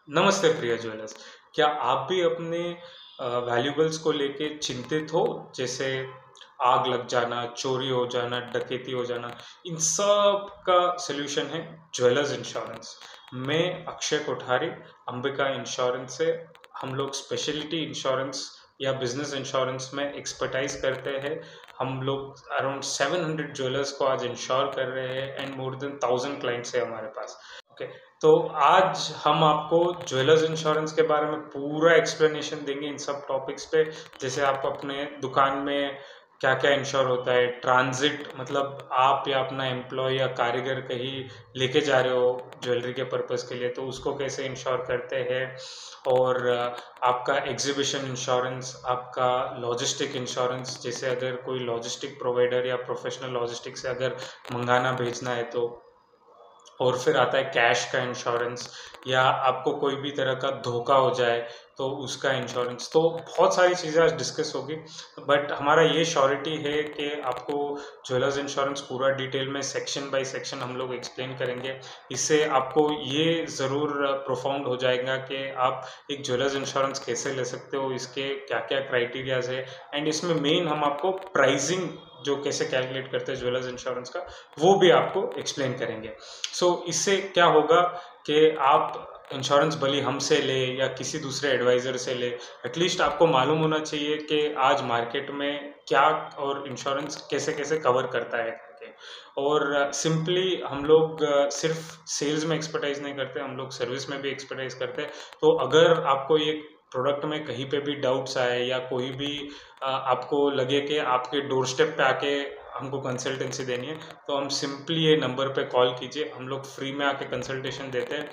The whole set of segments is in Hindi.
नमस्ते प्रिय ज्वेलर्स। क्या आप भी अपने वैल्यूबल्स को लेके चिंतित हो? जैसे आग लग जाना, चोरी हो जाना, डकैती हो जाना, इन सब का सॉल्यूशन है ज्वेलर्स इंश्योरेंस। मैं अक्षय कोठारी, अंबिका इंश्योरेंस से। हम लोग स्पेशलिटी इंश्योरेंस या बिजनेस इंश्योरेंस में एक्सपर्टाइज करते हैं। हम लोग अराउंड 700 ज्वेलर्स को आज इंश्योर कर रहे हैं एंड मोर देन 1000 क्लाइंट्स है हमारे पास। ओके, तो आज हम आपको ज्वेलर्स इंश्योरेंस के बारे में पूरा एक्सप्लेनेशन देंगे इन सब टॉपिक्स पे। जैसे आप अपने दुकान में क्या क्या इंश्योर होता है, ट्रांजिट मतलब आप या अपना एम्प्लॉय या कारीगर कहीं लेके जा रहे हो ज्वेलरी के पर्पस के लिए, तो उसको कैसे इंश्योर करते हैं। और आपका एग्जीबिशन इंश्योरेंस, आपका लॉजिस्टिक इंश्योरेंस, जैसे अगर कोई लॉजिस्टिक प्रोवाइडर या प्रोफेशनल लॉजिस्टिक से अगर मंगाना भेजना है तो। और फिर आता है कैश का इंश्योरेंस, या आपको कोई भी तरह का धोखा हो जाए तो उसका इंश्योरेंस। तो बहुत सारी चीज़ें आज डिस्कस होगी, बट हमारा ये श्योरिटी है कि आपको ज्वेलर्स इंश्योरेंस पूरा डिटेल में सेक्शन बाय सेक्शन हम लोग एक्सप्लेन करेंगे। इससे आपको ये ज़रूर प्रोफाउंड हो जाएगा कि आप एक ज्वेलर्स इंश्योरेंस कैसे ले सकते हो, इसके क्या क्या क्राइटेरियाज है। एंड इसमें मेन हम आपको प्राइसिंग जो कैसे कैलकुलेट करते हैं ज्वेलर्स इंश्योरेंस का, वो भी आपको एक्सप्लेन करेंगे। इससे क्या होगा कि आप इंश्योरेंस भले हमसे ले या किसी दूसरे एडवाइज़र से ले, एटलीस्ट आपको मालूम होना चाहिए कि आज मार्केट में क्या और इंश्योरेंस कैसे कैसे कवर करता है करके। और सिंपली हम लोग सिर्फ सेल्स में एक्सपर्टाइज नहीं करते, हम लोग सर्विस में भी एक्सपर्टाइज करते हैं। तो अगर आपको ये प्रोडक्ट में कहीं पे भी डाउट्स आए या कोई भी आपको लगे कि आपके डोर स्टेप पे आके हमको कंसल्टेंसी देनी है, तो हम सिंपली ये नंबर पे कॉल कीजिए, हम लोग फ्री में आके कंसल्टेशन देते हैं।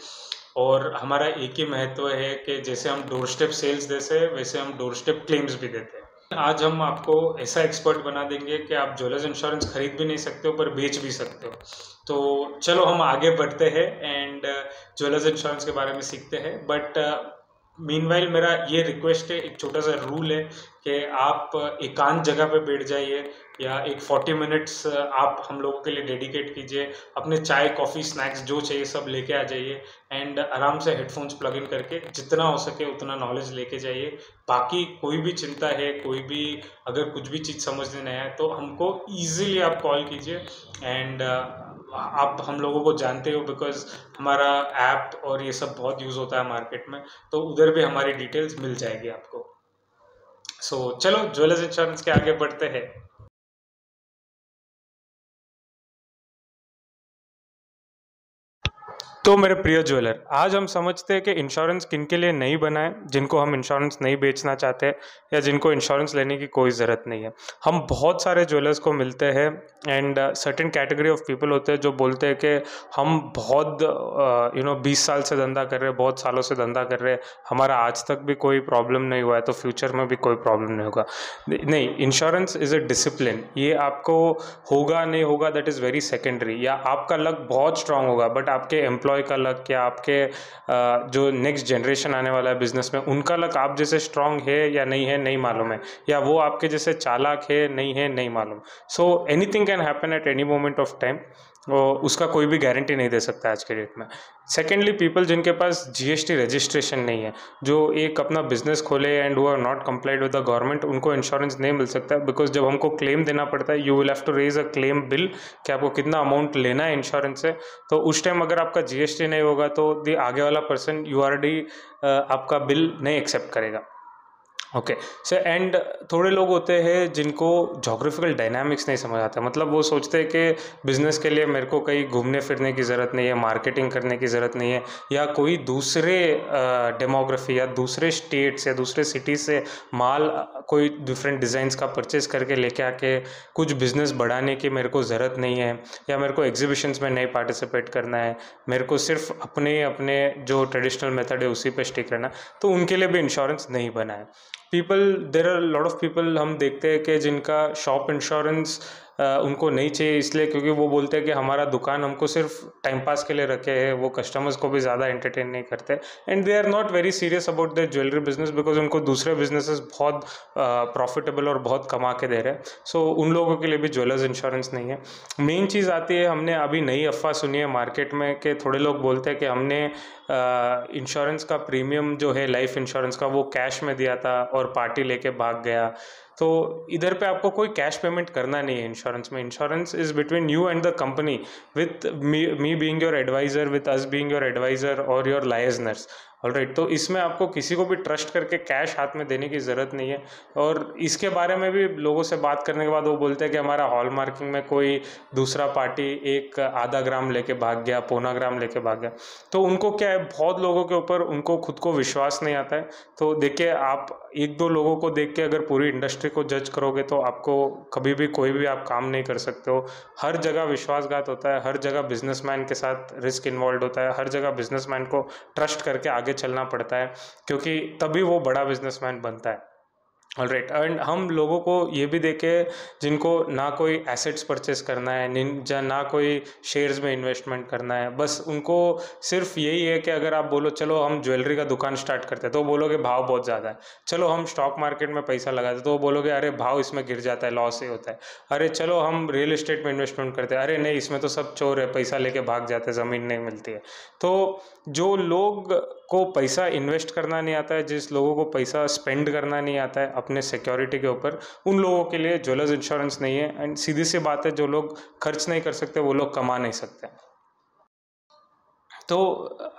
और हमारा एक ही महत्व है कि जैसे हम डोर स्टेप सेल्स देते हैं वैसे हम डोर स्टेप क्लेम्स भी देते हैं। आज हम आपको ऐसा एक्सपर्ट बना देंगे कि आप ज्वेलर्स इंश्योरेंस खरीद भी नहीं सकते हो पर बेच भी सकते हो। तो चलो हम आगे बढ़ते हैं एंड ज्वेलर्स इंश्योरेंस के बारे में सीखते हैं। बट मीनवाइल मेरा ये रिक्वेस्ट है, एक छोटा सा रूल है कि आप एकांत जगह पे बैठ जाइए या एक 40 मिनट्स आप हम लोगों के लिए डेडिकेट कीजिए। अपने चाय कॉफ़ी स्नैक्स जो चाहिए सब लेके आ जाइए एंड आराम से हेडफोन्स प्लग इन करके जितना हो सके उतना नॉलेज लेके जाइए। बाकी कोई भी चिंता है, कोई भी अगर कुछ भी चीज़ समझ नहीं आया तो हमको ईजिली आप कॉल कीजिए। एंड आप हम लोगों को जानते हो बिकॉज हमारा ऐप और ये सब बहुत यूज़ होता है मार्केट में, तो उधर भी हमारी डिटेल्स मिल जाएगी आपको। चलो ज्वेलर्स इंश्योरेंस के आगे बढ़ते हैं। तो मेरे प्रिय ज्वेलर, आज हम समझते हैं कि इंश्योरेंस किन के लिए नहीं बना है, जिनको हम इंश्योरेंस नहीं बेचना चाहते या जिनको इंश्योरेंस लेने की कोई ज़रूरत नहीं है। हम बहुत सारे ज्वेलर्स को मिलते हैं and certain category of people होते हैं जो बोलते हैं कि हम बहुत 20 साल से धंधा कर रहे हैं, बहुत सालों से धंधा कर रहे हैं, हमारा आज तक भी कोई प्रॉब्लम नहीं हुआ है तो फ्यूचर में भी कोई प्रॉब्लम नहीं होगा। नहीं, इंश्योरेंस इज़ अ डिसिप्लिन। ये आपको होगा नहीं होगा दैट इज़ वेरी सेकेंडरी, या आपका लक बहुत स्ट्रांग होगा बट आपके एम्प्लॉय का लक या आपके जो नेक्स्ट जनरेशन आने वाला है बिजनेस में उनका लक आप जैसे स्ट्रांग है या नहीं है नहीं मालूम है, या वो आपके जैसे चालाक है नहीं मालूम। So anything can happen at any moment of time, उसका कोई भी गारंटी नहीं दे सकता आज के डेट में। सेकेंडली, पीपल जिनके पास जीएसटी रजिस्ट्रेशन नहीं है, जो एक अपना बिजनेस खोले एंड वो are not complied with the government, उनको इंश्योरेंस नहीं मिल सकता बिकॉज जब हमको क्लेम देना पड़ता है you will have to raise a claim bill कि आपको कितना अमाउंट लेना है इंश्योरेंस से। तो उस टाइम अगर आपका जीएसटी नहीं होगा तो दी आगे वाला पर्सन यूआरडी आपका बिल नहीं एक्सेप्ट करेगा। ओके सो एंड थोड़े लोग होते हैं जिनको जोग्राफिकल डायनामिक्स नहीं समझ आता, मतलब वो सोचते हैं कि बिज़नेस के लिए मेरे को कहीं घूमने फिरने की ज़रूरत नहीं है, मार्केटिंग करने की ज़रूरत नहीं है, या कोई दूसरे डेमोग्राफी या दूसरे स्टेट्स या दूसरे सिटी से माल कोई डिफरेंट डिज़ाइंस का परचेज करके लेके आके कुछ बिज़नेस बढ़ाने की मेरे को ज़रूरत नहीं है, या मेरे को एग्जीबिशंस में नहीं पार्टिसिपेट करना है, मेरे को सिर्फ अपने अपने जो ट्रेडिशनल मेथड है उसी पे स्टिक रहना, तो उनके लिए भी इंश्योरेंस नहीं बना है। There are lot of people हम देखते हैं कि जिनका शॉप इंश्योरेंस उनको नहीं चाहिए, इसलिए क्योंकि वो बोलते हैं कि हमारा दुकान हमको सिर्फ टाइम पास के लिए रखे हैं, वो कस्टमर्स को भी ज़्यादा एंटरटेन नहीं करते and they are not very serious about the jewellery business because उनको दूसरे बिजनेसेस बहुत प्रॉफिटेबल और बहुत कमा के दे रहे हैं। सो उन लोगों के लिए भी ज्वेलर्स इंश्योरेंस नहीं है। मेन चीज़ आती है, हमने अभी नई अफवाह सुनी है मार्केट में कि थोड़े लोग बोलते हैं कि हमने इंश्योरेंस का प्रीमियम जो है लाइफ इंश्योरेंस का वो कैश में दिया था और पार्टी लेके भाग गया। तो इधर पे आपको कोई कैश पेमेंट करना नहीं है इंश्योरेंस में। Insurance is between you and the company, with me being your adviser, with us being your adviser और योर लाइजनर्स। ऑलराइट, तो इसमें आपको किसी को भी ट्रस्ट करके कैश हाथ में देने की ज़रूरत नहीं है। और इसके बारे में भी लोगों से बात करने के बाद वो बोलते हैं कि हमारा हॉल मार्किंग में कोई दूसरा पार्टी एक आधा ग्राम लेके भाग गया, पौना ग्राम लेके भाग गया। तो उनको क्या है, बहुत लोगों के ऊपर उनको खुद को विश्वास नहीं आता है। तो देखिए, आप एक दो लोगों को देख के अगर पूरी इंडस्ट्री को जज करोगे तो आपको कभी भी कोई भी आप काम नहीं कर सकते हो। हर जगह विश्वासघात होता है, हर जगह बिजनेसमैन के साथ रिस्क इन्वॉल्व होता है, हर जगह बिजनेसमैन को ट्रस्ट करके आगे चलना पड़ता है, क्योंकि तभी वो बड़ा बिजनेसमैन बनता है। ऑलराइट, एंड हम लोगों को ये भी देखे जिनको ना कोई एसेट्स परचेस करना है, ना कोई शेयर्स में इन्वेस्टमेंट करना है, बस उनको सिर्फ यही है कि अगर आप बोलो चलो हम ज्वेलरी का दुकान स्टार्ट करते हैं तो बोलोगे भाव बहुत ज़्यादा है। चलो हम स्टॉक मार्केट में पैसा लगाते तो बोलोगे अरे भाव इसमें गिर जाता है, लॉस ही होता है। अरे चलो हम रियल एस्टेट में इन्वेस्टमेंट करते हैं, अरे नहीं इसमें तो सब चोर है, पैसा लेके भाग जाते हैं, ज़मीन नहीं मिलती है। तो जो लोग को पैसा इन्वेस्ट करना नहीं आता है, जिस लोगों को पैसा स्पेंड करना नहीं आता है अपने सिक्योरिटी के ऊपर, उन लोगों के लिए ज्वेलर्स इंश्योरेंस नहीं है। एंड सीधी सी बात है, जो लोग खर्च नहीं कर सकते वो लोग कमा नहीं सकते। तो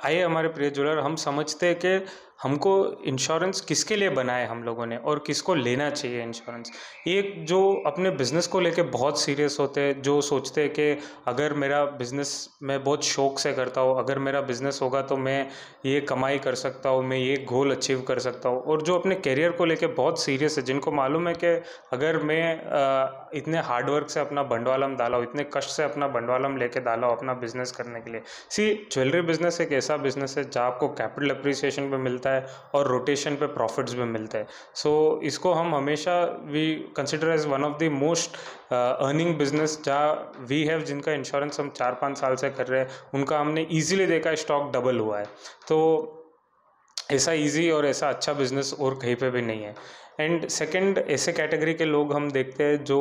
आइए हमारे प्रिय ज्वेलर, हम समझते हैं कि हमको इंश्योरेंस किसके लिए बनाया हम लोगों ने और किसको लेना चाहिए इंश्योरेंस। एक जो अपने बिजनेस को लेके बहुत सीरियस होते हैं, जो सोचते हैं कि अगर मेरा बिजनेस मैं बहुत शौक से करता हूँ, अगर मेरा बिजनेस होगा तो मैं ये कमाई कर सकता हूँ, मैं ये गोल अचीव कर सकता हूँ। और जो अपने करियर को लेके बहुत सीरियस है, जिनको मालूम है कि अगर मैं इतने हार्डवर्क से अपना बंडवालम डाला हूँ, इतने कष्ट से अपना बंडवालम लेके डाला हूँ अपना बिजनेस करने के लिए। ज्वेलरी बिजनेस एक ऐसा बिजनेस है जहाँ आपको कैपिटल अप्रिसिएशन पे मिलता है और रोटेशन पे प्रॉफिट्स भी मिलते हैं। इसको हम हमेशा we consider as one of the most earning business, जहाँ वी हैव जिनका इंश्योरेंस हम 4-5 साल से कर रहे हैं, उनका हमने ईजिली देखा है स्टॉक डबल हुआ है। तो ऐसा इजी और ऐसा अच्छा बिजनेस और कहीं पे भी नहीं है। एंड सेकंड, ऐसे कैटेगरी के लोग हम देखते हैं जो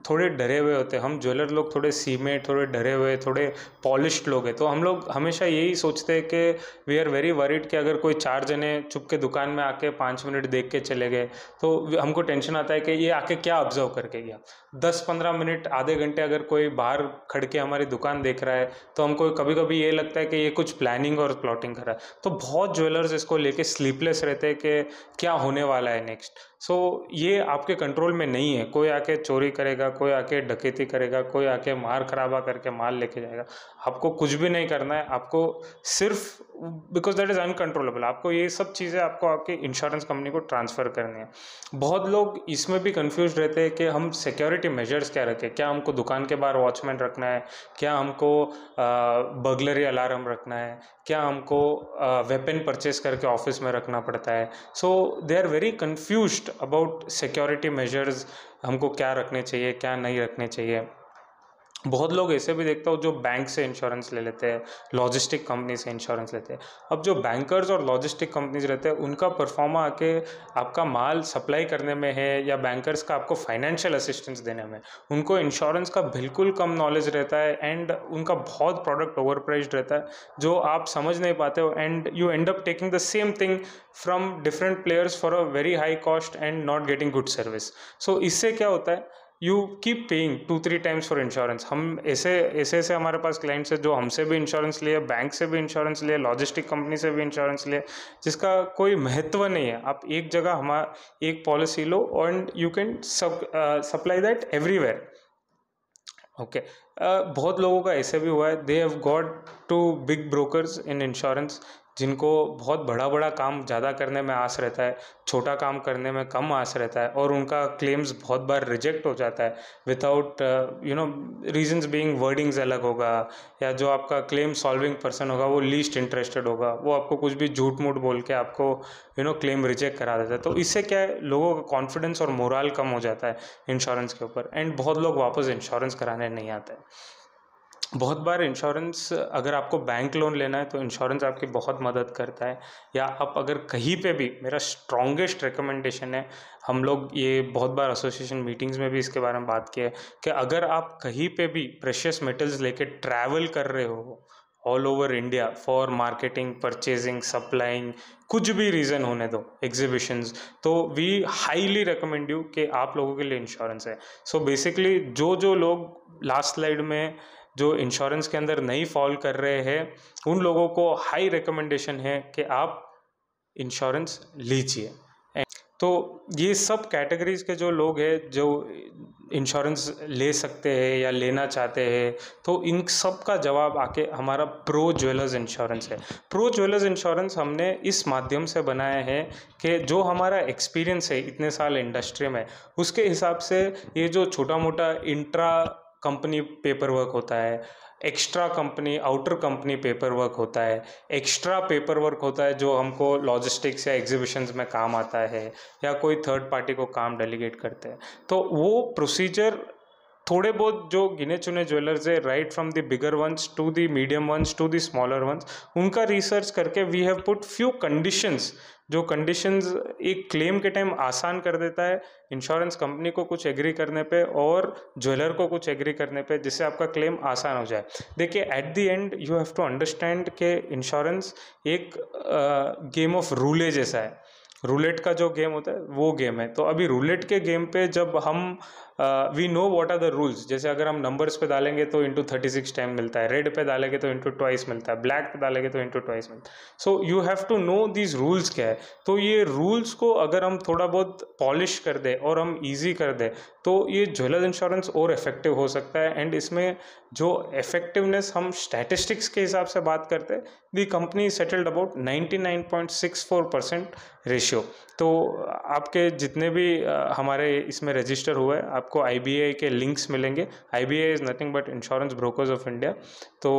थोड़े डरे हुए होते हैं। हम ज्वेलर लोग थोड़े सीमे, थोड़े डरे हुए, थोड़े पॉलिश्ड लोग हैं। तो हम लोग हमेशा यही सोचते हैं कि वी आर वेरी वरीड कि अगर कोई 4 जने चुप के दुकान में आके 5 मिनट देख के चले गए तो हमको टेंशन आता है कि ये आके क्या ऑब्जर्व करके गया। 10-15 मिनट, आधे घंटे अगर कोई बाहर खड़ के हमारी दुकान देख रहा है तो हमको कभी कभी ये लगता है कि ये कुछ प्लानिंग और प्लॉटिंग कर रहा है। तो बहुत ज्वेलर्स इसको लेके स्लीपलेस रहते हैं कि क्या होने वाला है नेक्स्ट। ये आपके कंट्रोल में नहीं है। कोई आके चोरी करेगा, कोई आके डकैती करेगा, कोई आके मार खराबा करके माल लेके जाएगा। आपको कुछ भी नहीं करना है, आपको सिर्फ बिकॉज दैट इज़ अनकंट्रोलेबल, आपको ये सब चीज़ें आपको आपके इंश्योरेंस कंपनी को ट्रांसफ़र करनी है। बहुत लोग इसमें भी कंफ्यूज रहते हैं कि हम सिक्योरिटी मेजर्स क्या रखें। क्या हमको दुकान के बाहर वॉचमैन रखना है, क्या हमको बर्गलरी अलार्म रखना है, क्या हमको वेपन परचेस करके ऑफिस में रखना पड़ता है। They are very confused about security measures, हमको क्या रखने चाहिए, क्या नहीं रखने चाहिए। बहुत लोग ऐसे भी देखता हूँ जो बैंक से इंश्योरेंस ले लेते हैं, लॉजिस्टिक कंपनी से इंश्योरेंस लेते हैं। अब जो बैंकर्स और लॉजिस्टिक कंपनीज रहते हैं, उनका परफॉर्मा आके आपका माल सप्लाई करने में है या बैंकर्स का आपको फाइनेंशियल असिस्टेंस देने में, उनको इंश्योरेंस का बिल्कुल कम नॉलेज रहता है। एंड उनका बहुत प्रोडक्ट ओवर प्राइस्ड रहता है जो आप समझ नहीं पाते हो। And you and up taking the same thing from different players for a very high cost and not getting good service. इससे क्या होता है, you keep paying 2-3 times for insurance. हम ऐसे हमारे पास क्लाइंट्स है जो हमसे भी इंश्योरेंस लिए, बैंक से भी इंश्योरेंस लिए, लॉजिस्टिक कंपनी से भी इंश्योरेंस लिए, जिसका कोई महत्व नहीं है। आप एक जगह हमारा एक पॉलिसी लो and you can supply that everywhere. Okay, बहुत लोगों का ऐसे भी हुआ है, they have got two big brokers in insurance, जिनको बहुत बड़ा बड़ा काम ज़्यादा करने में आस रहता है, छोटा काम करने में कम आस रहता है, और उनका क्लेम्स बहुत बार रिजेक्ट हो जाता है विदाउट रीजंस बीइंग, वर्डिंग्स अलग होगा, या जो आपका क्लेम सॉल्विंग पर्सन होगा वो लीस्ट इंटरेस्टेड होगा, वो आपको कुछ भी झूठ मूठ बोल के आपको क्लेम रिजेक्ट करा देता है। तो इससे क्या है, लोगों का कॉन्फिडेंस और मोरल कम हो जाता है इंश्योरेंस के ऊपर, एंड बहुत लोग वापस इंश्योरेंस कराने नहीं आते हैं। बहुत बार इंश्योरेंस, अगर आपको बैंक लोन लेना है तो इंश्योरेंस आपकी बहुत मदद करता है। या आप अगर कहीं पे भी, मेरा स्ट्रॉन्गेस्ट रिकमेंडेशन है, हम लोग ये बहुत बार एसोसिएशन मीटिंग्स में भी इसके बारे में बात किया है, कि अगर आप कहीं पे भी प्रेशियस मेटल्स लेके ट्रैवल कर रहे हो, all over India for marketing, purchasing, supplying, कुछ भी रीज़न होने दो, एग्जीबिशंस, तो वी हाईली रिकमेंड यू कि आप लोगों के लिए इंश्योरेंस है। सो बेसिकली जो जो लोग लास्ट स्लाइड में जो इंश्योरेंस के अंदर नहीं फॉल कर रहे हैं, उन लोगों को हाई रिकमेंडेशन है कि आप इंश्योरेंस लीजिए। तो ये सब कैटेगरीज के जो लोग हैं जो इंश्योरेंस ले सकते हैं या लेना चाहते हैं, तो इन सब का जवाब आके हमारा प्रो ज्वेलर्स इंश्योरेंस है। प्रो ज्वेलर्स इंश्योरेंस हमने इस माध्यम से बनाया है कि जो हमारा एक्सपीरियंस है इतने साल इंडस्ट्री में, उसके हिसाब से ये जो छोटा मोटा इंट्रा कंपनी पेपर वर्क होता है, extra company outer company paper work होता है, एक्स्ट्रा पेपर वर्क होता है जो हमको लॉजिस्टिक्स या एग्जीबिशंस में काम आता है, या कोई थर्ड पार्टी को काम डेलीगेट करते हैं, तो वो प्रोसीजर थोड़े बहुत जो गिने चुने ज्वेलर्स है, right from the bigger ones to the medium ones to the smaller ones, उनका रिसर्च करके we have put few conditions, जो कंडीशंस एक क्लेम के टाइम आसान कर देता है इंश्योरेंस कंपनी को कुछ एग्री करने पे और ज्वेलर को कुछ एग्री करने पे, जिससे आपका क्लेम आसान हो जाए। देखिए at the end you have to understand कि इंश्योरेंस एक गेम ऑफ रूले जैसा है। रूलेट का जो गेम होता है वो गेम है। तो अभी रूलेट के गेम पे जब हम we know what are the rules, जैसे अगर हम नंबर्स पे डालेंगे तो इंटू 36 टाइम मिलता है, रेड पे डालेंगे तो इंटू ट्वाइस मिलता है, ब्लैक पे डालेंगे तो इंटू ट्वाइस मिलता है। So you have to know these rules क्या है। तो ये रूल्स को अगर हम थोड़ा बहुत पॉलिश कर दे और हम ईजी कर दे, तो ये ज्वेलर्स इंश्योरेंस और इफेक्टिव हो सकता है। एंड इसमें जो इफेक्टिवनेस हम स्टैटिस्टिक्स के हिसाब से बात करते हैं, दी कंपनी सेटल्ड अबाउट 99.64% रेशियो। तो आपके जितने भी हमारे इसमें रजिस्टर हुए, आपको IBA के लिंक्स मिलेंगे। IBA is nothing but insurance brokers of India. तो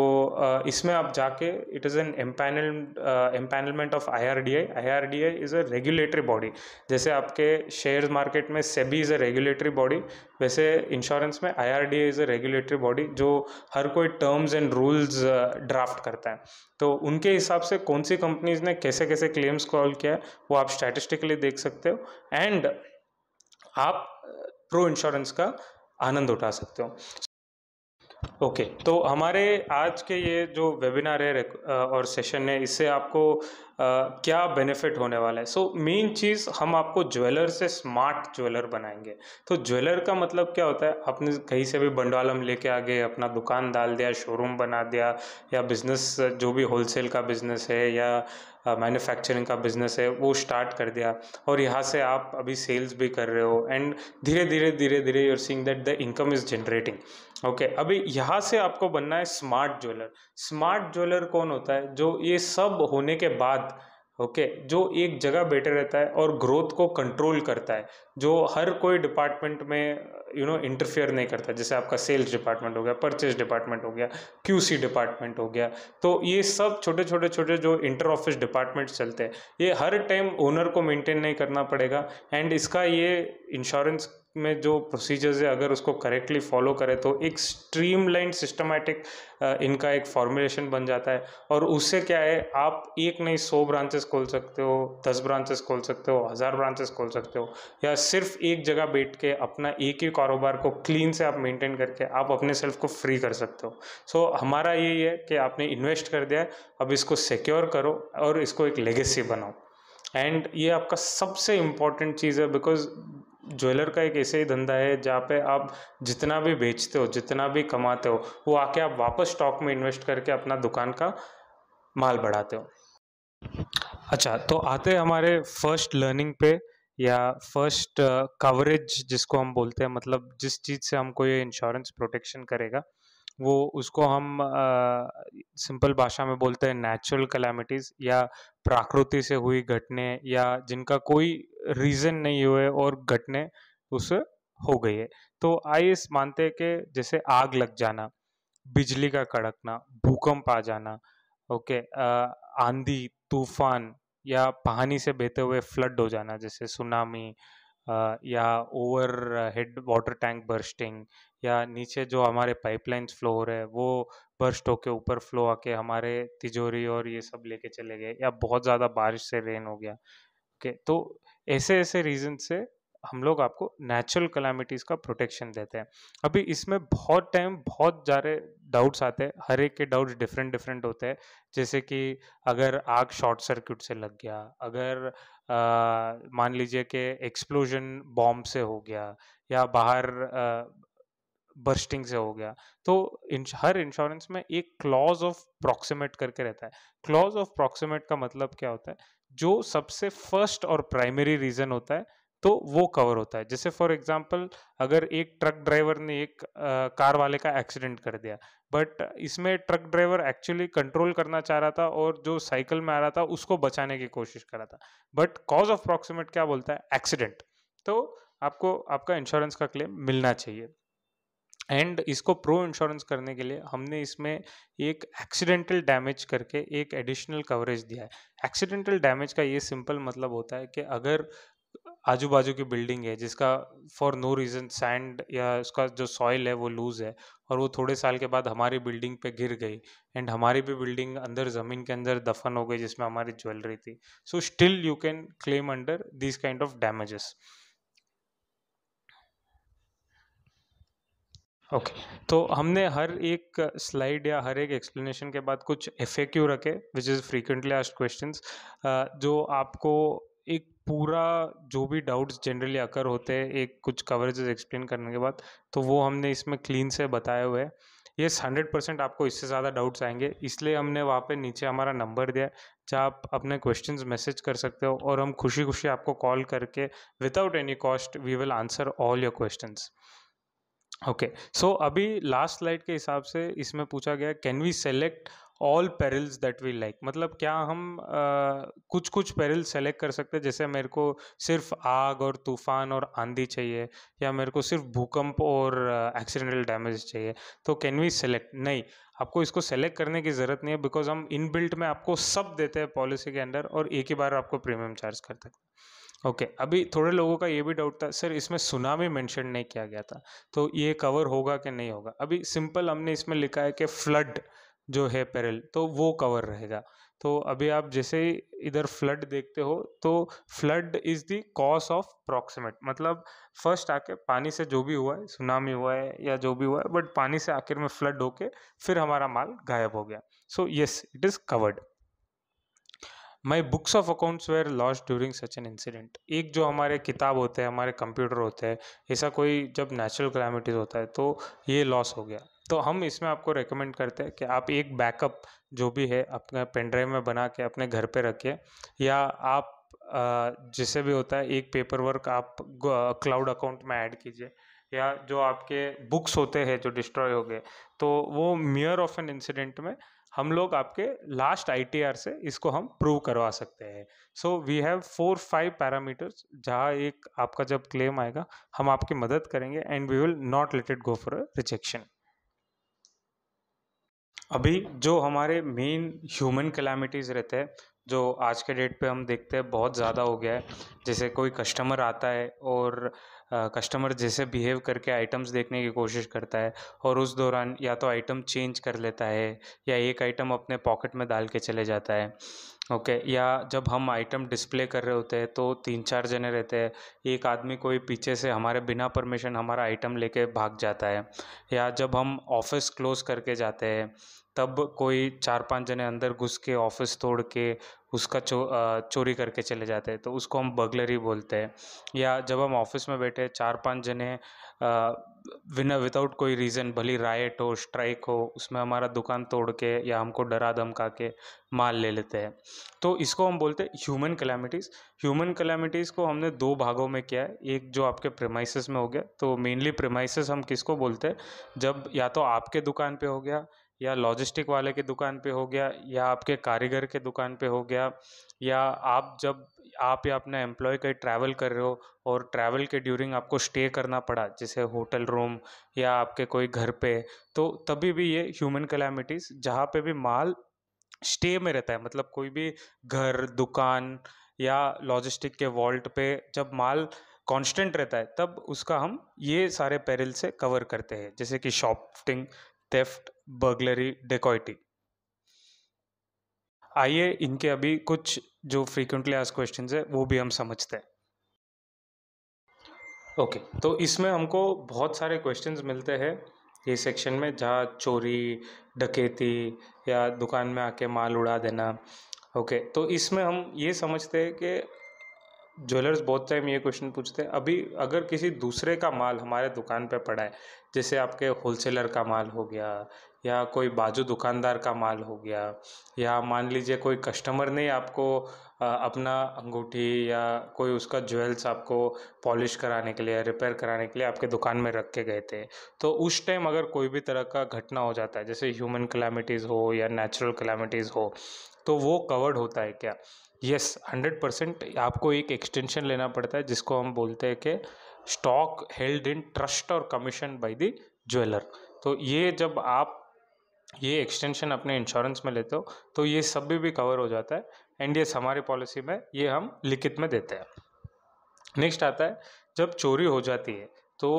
इसमें आप जाके, it is N empanelment of IRDAI। IRDAI is a regulatory body. जैसे आपके शेयर मार्केट में SEBI is a regulatory body, वैसे इंश्योरेंस में IRDAI is a regulatory body जो हर कोई टर्म्स एंड रूल्स ड्राफ्ट करता है। तो उनके हिसाब से कौन सी कंपनीज ने कैसे कैसे क्लेम्स कॉल किया है वो आप स्टैटिस्टिकली देख सकते हो, एंड आप प्रो इंश्योरेंस का आनंद उठा सकते हो। ओके, तो हमारे आज के ये जो वेबिनार है और सेशन है, इससे आपको क्या बेनिफिट होने वाला है। सो मेन चीज़, हम आपको ज्वेलर से स्मार्ट ज्वेलर बनाएंगे। तो ज्वेलर का मतलब क्या होता है, आपने कहीं से भी बंडवालम लेके आ गए, अपना दुकान डाल दिया, शोरूम बना दिया, या बिजनेस जो भी होलसेल का बिजनेस है या मैन्युफैक्चरिंग का बिजनेस है वो स्टार्ट कर दिया, और यहाँ से आप अभी सेल्स भी कर रहे हो, एंड धीरे धीरे you are seeing that the income is generating. Okay, अभी यहाँ से आपको बनना है स्मार्ट ज्वेलर। स्मार्ट ज्वेलर कौन होता है? जो ये सब होने के बाद, ओके, जो एक जगह बैठे रहता है और ग्रोथ को कंट्रोल करता है, जो हर कोई डिपार्टमेंट में इंटरफेयर नहीं करता। जैसे आपका सेल्स डिपार्टमेंट हो गया, परचेज डिपार्टमेंट हो गया, QC डिपार्टमेंट हो गया। तो ये सब छोटे छोटे जो इंटर ऑफिस डिपार्टमेंट चलते हैं, ये हर टाइम ओनर को मेंटेन नहीं करना पड़ेगा। एंड इसका ये इंश्योरेंस में जो प्रोसीजर्स है, अगर उसको करेक्टली फॉलो करें तो एक स्ट्रीमलाइन सिस्टमैटिक इनका एक फॉर्मुलेशन बन जाता है। और उससे क्या है, आप एक नहीं 100 ब्रांचेस खोल सकते हो, 10 ब्रांचेस खोल सकते हो, 1000 ब्रांचेस खोल सकते हो, या सिर्फ एक जगह बैठ के अपना एक ही कारोबार को क्लीन से आप मेंटेन करके आप अपने सेल्फ को फ्री कर सकते हो। सो हमारा यही है कि आपने इन्वेस्ट कर दिया है, अब इसको सिक्योर करो और इसको एक लेगेसी बनाओ। एंड ये आपका सबसे इम्पॉर्टेंट चीज़ है, बिकॉज ज्वेलर का एक ऐसे ही धंधा है जहाँ पे आप जितना भी बेचते हो, जितना भी कमाते हो, वो आके आप वापस स्टॉक में इन्वेस्ट करके अपना दुकान का माल बढ़ाते हो। अच्छा, तो आते हैं हमारे फर्स्ट लर्निंग पे, या फर्स्ट कवरेज जिसको हम बोलते हैं, मतलब जिस चीज़ से हमको ये इंश्योरेंस प्रोटेक्शन करेगा, वो उसको हम सिंपल भाषा में बोलते हैं नेचुरल कैलामिटीज़, या प्रकृति से हुई घटने, या जिनका कोई रीज़न नहीं हुए और घटने उससे हो गई है। तो आइए इस मानते हैं कि जैसे आग लग जाना, बिजली का कड़कना, भूकंप आ जाना, ओके, आंधी, तूफान, या पानी से बहते हुए फ्लड हो जाना, जैसे सुनामी, या over head water tank bursting, या नीचे जो हमारे पाइपलाइंस फ्लो हो रहे हैं वो बर्स्ट होके ऊपर फ्लो आके हमारे तिजोरी और ये सब लेके चले गए, या बहुत ज़्यादा बारिश से रेन हो गया। ओके, तो ऐसे ऐसे रीज़न से हम लोग आपको नेचुरल कैलामिटीज़ का प्रोटेक्शन देते हैं। अभी इसमें बहुत टाइम बहुत सारे डाउट्स आते हैं, हर एक के डाउट्स डिफरेंट डिफरेंट होते हैं। जैसे कि अगर आग शॉर्ट सर्किट से लग गया, अगर मान लीजिए कि एक्सप्लोजन बॉम्ब से हो गया, या बाहर बर्स्टिंग से हो गया, तो हर इंश्योरेंस में एक क्लॉज ऑफ प्रॉक्सिमेट करके रहता है। क्लॉज ऑफ प्रॉक्सिमेट का मतलब क्या होता है? जो सबसे फर्स्ट और प्राइमरी रीजन होता है, तो वो कवर होता है। जैसे फॉर एग्जांपल, अगर एक ट्रक ड्राइवर ने एक कार वाले का एक्सीडेंट कर दिया, बट इसमें ट्रक ड्राइवर एक्चुअली कंट्रोल करना चाह रहा था और जो साइकिल में आ रहा था उसको बचाने की कोशिश कर रहा था, बट कॉज ऑफ प्रॉक्सिमेट क्या बोलता है? एक्सीडेंट। तो आपको आपका इंश्योरेंस का क्लेम मिलना चाहिए। एंड इसको प्रो इंश्योरेंस करने के लिए हमने इसमें एक एक्सीडेंटल डैमेज करके एक एडिशनल कवरेज दिया है। एक्सीडेंटल डैमेज का ये सिंपल मतलब होता है कि अगर आजू बाजू की बिल्डिंग है जिसका फॉर नो रीज़न सैंड या उसका जो सॉइल है वो लूज़ है, और वो थोड़े साल के बाद हमारी बिल्डिंग पे गिर गई, एंड हमारी भी बिल्डिंग अंदर ज़मीन के अंदर दफन हो गई जिसमें हमारी ज्वेलरी थी, so still you can claim under this kind of damages. Okay, तो हमने हर एक स्लाइड या हर एक एक्सप्लेनेशन के बाद कुछ एफएक्यू रखे, which is frequently asked questions, जो आपको एक पूरा जो भी डाउट्स जनरली अकर होते हैं एक कुछ कवरेजेस एक्सप्लेन करने के बाद, तो वो हमने इसमें क्लीन से बताए हुए हैं। यस, 100% आपको इससे ज़्यादा डाउट्स आएंगे, इसलिए हमने वहाँ पे नीचे हमारा नंबर दिया है जहाँ आप अपने क्वेश्चंस मैसेज कर सकते हो, और हम खुशी खुशी आपको कॉल करके without any cost we will answer all your questions. Okay, so अभी लास्ट स्लाइड के हिसाब से इसमें पूछा गया, can we select all perils that we like? मतलब क्या हम कुछ कुछ पेरिल सेलेक्ट कर सकते हैं? जैसे मेरे को सिर्फ आग और तूफान और आंधी चाहिए, या मेरे को सिर्फ भूकंप और एक्सीडेंटल डैमेज चाहिए, तो कैन वी सेलेक्ट? नहीं, आपको इसको सेलेक्ट करने की ज़रूरत नहीं है, बिकॉज हम इनबिल्ट में आपको सब देते हैं पॉलिसी के अंदर, और एक ही बार आपको प्रीमियम चार्ज करते हैं। ओके, अभी थोड़े लोगों का ये भी डाउट था, सर इसमें सुनामी मेंशन नहीं किया गया था, तो ये कवर होगा कि नहीं होगा? अभी सिंपल हमने इसमें लिखा है कि फ्लड जो है पेरिल, तो वो कवर रहेगा। तो अभी आप जैसे ही इधर फ्लड देखते हो, तो flood is the cause of proximate, मतलब फर्स्ट आके पानी से जो भी हुआ है, सुनामी हुआ है या जो भी हुआ है, बट पानी से आखिर में फ्लड होके फिर हमारा माल गायब हो गया, so yes it is covered. My books of accounts where lost during such an incident. एक जो हमारे किताब होते हैं, हमारे कंप्यूटर होते हैं, ऐसा कोई जब नेचुरल कैलामिटीज होता है तो ये लॉस हो गया, तो हम इसमें आपको रेकमेंड करते हैं कि आप एक बैकअप जो भी है अपने पेन ड्राइव में बना के अपने घर पे रखिए, या आप जिसे भी होता है एक पेपर वर्क आप क्लाउड अकाउंट में ऐड कीजिए, या जो आपके बुक्स होते हैं जो डिस्ट्रॉय हो गए, तो वो मियर ऑफ एन इंसिडेंट में हम लोग आपके लास्ट आईटीआर से इसको हम प्रूव करवा सकते हैं। सो वी हैव 4-5 पैरामीटर्स जहाँ एक आपका जब क्लेम आएगा हम आपकी मदद करेंगे, and we will not let it go for a rejection. अभी जो हमारे मेन ह्यूमन कैलामिटीज़ रहते हैं, जो आज के डेट पे हम देखते हैं बहुत ज़्यादा हो गया है, जैसे कोई कस्टमर आता है और कस्टमर जैसे बिहेव करके आइटम्स देखने की कोशिश करता है, और उस दौरान या तो आइटम चेंज कर लेता है, या एक आइटम अपने पॉकेट में डाल के चले जाता है। ओके, या जब हम आइटम डिस्प्ले कर रहे होते हैं तो 3-4 जने रहते हैं, एक आदमी कोई पीछे से हमारे बिना परमिशन हमारा आइटम लेके भाग जाता है, या जब हम ऑफिस क्लोज करके जाते हैं तब कोई 4-5 जने अंदर घुस के ऑफिस तोड़ के उसका चोरी करके चले जाते हैं, तो उसको हम बर्गलरी बोलते हैं। या जब हम ऑफिस में बैठे 4-5 जने बिना विदाउट कोई रीज़न, भली राइट हो स्ट्राइक हो, उसमें हमारा दुकान तोड़ के या हमको डरा धमका के माल ले लेते हैं, तो इसको हम बोलते हैं ह्यूमन कैलामिटीज़। ह्यूमन कैलामिटीज़ को हमने 2 भागों में किया है, एक जो आपके प्रेमाइसेस में हो गया, तो मेनली प्रेमाइसेस हम किसको बोलते हैं? जब या तो आपके दुकान पे हो गया, या लॉजिस्टिक वाले की दुकान पे हो गया, या आपके कारीगर के दुकान पे हो गया, या आप जब आप या अपने एम्प्लॉय कहीं ट्रैवल कर रहे हो और ट्रैवल के ड्यूरिंग आपको स्टे करना पड़ा, जैसे होटल रूम या आपके कोई घर पे, तो तभी भी ये ह्यूमन कैलामिटीज़, जहाँ पे भी माल स्टे में रहता है, मतलब कोई भी घर, दुकान या लॉजिस्टिक के वॉल्ट पे जब माल कांस्टेंट रहता है, तब उसका हम ये सारे पेरिल से कवर करते हैं, जैसे कि शॉपिंग, थेफ्ट, बर्गलरी, डेकॉइटी। आइए इनके अभी कुछ जो फ्रीक्वेंटली आस्क्ड क्वेश्चंस है वो भी हम समझते हैं। ओके, तो इसमें हमको बहुत सारे क्वेश्चंस मिलते हैं ये सेक्शन में, जहाँ चोरी, डकैती या दुकान में आके माल उड़ा देना। ओके, तो इसमें हम ये समझते हैं कि ज्वेलर्स बहुत टाइम ये क्वेश्चन पूछते हैं, अभी अगर किसी दूसरे का माल हमारे दुकान पे पड़ा है, जैसे आपके होलसेलर का माल हो गया, या कोई बाजू दुकानदार का माल हो गया, या मान लीजिए कोई कस्टमर ने आपको अपना अंगूठी या कोई उसका ज्वेल्स आपको पॉलिश कराने के लिए, रिपेयर कराने के लिए आपके दुकान में रख के गए थे, तो उस टाइम अगर कोई भी तरह का घटना हो जाता है, जैसे ह्यूमन कैलामिटीज़ हो या नेचुरल कैलामिटीज़ हो, तो वो कवर्ड होता है क्या? यस, 100% आपको एक एक्सटेंशन लेना पड़ता है, जिसको हम बोलते हैं कि स्टॉक हेल्ड इन ट्रस्ट और कमीशन बाय द ज्वेलर। तो ये जब आप ये एक्सटेंशन अपने इंश्योरेंस में लेते हो, तो ये सब भी कवर हो जाता है, एंड ये हमारी पॉलिसी में ये हम लिखित में देते हैं। नेक्स्ट आता है, जब चोरी हो जाती है तो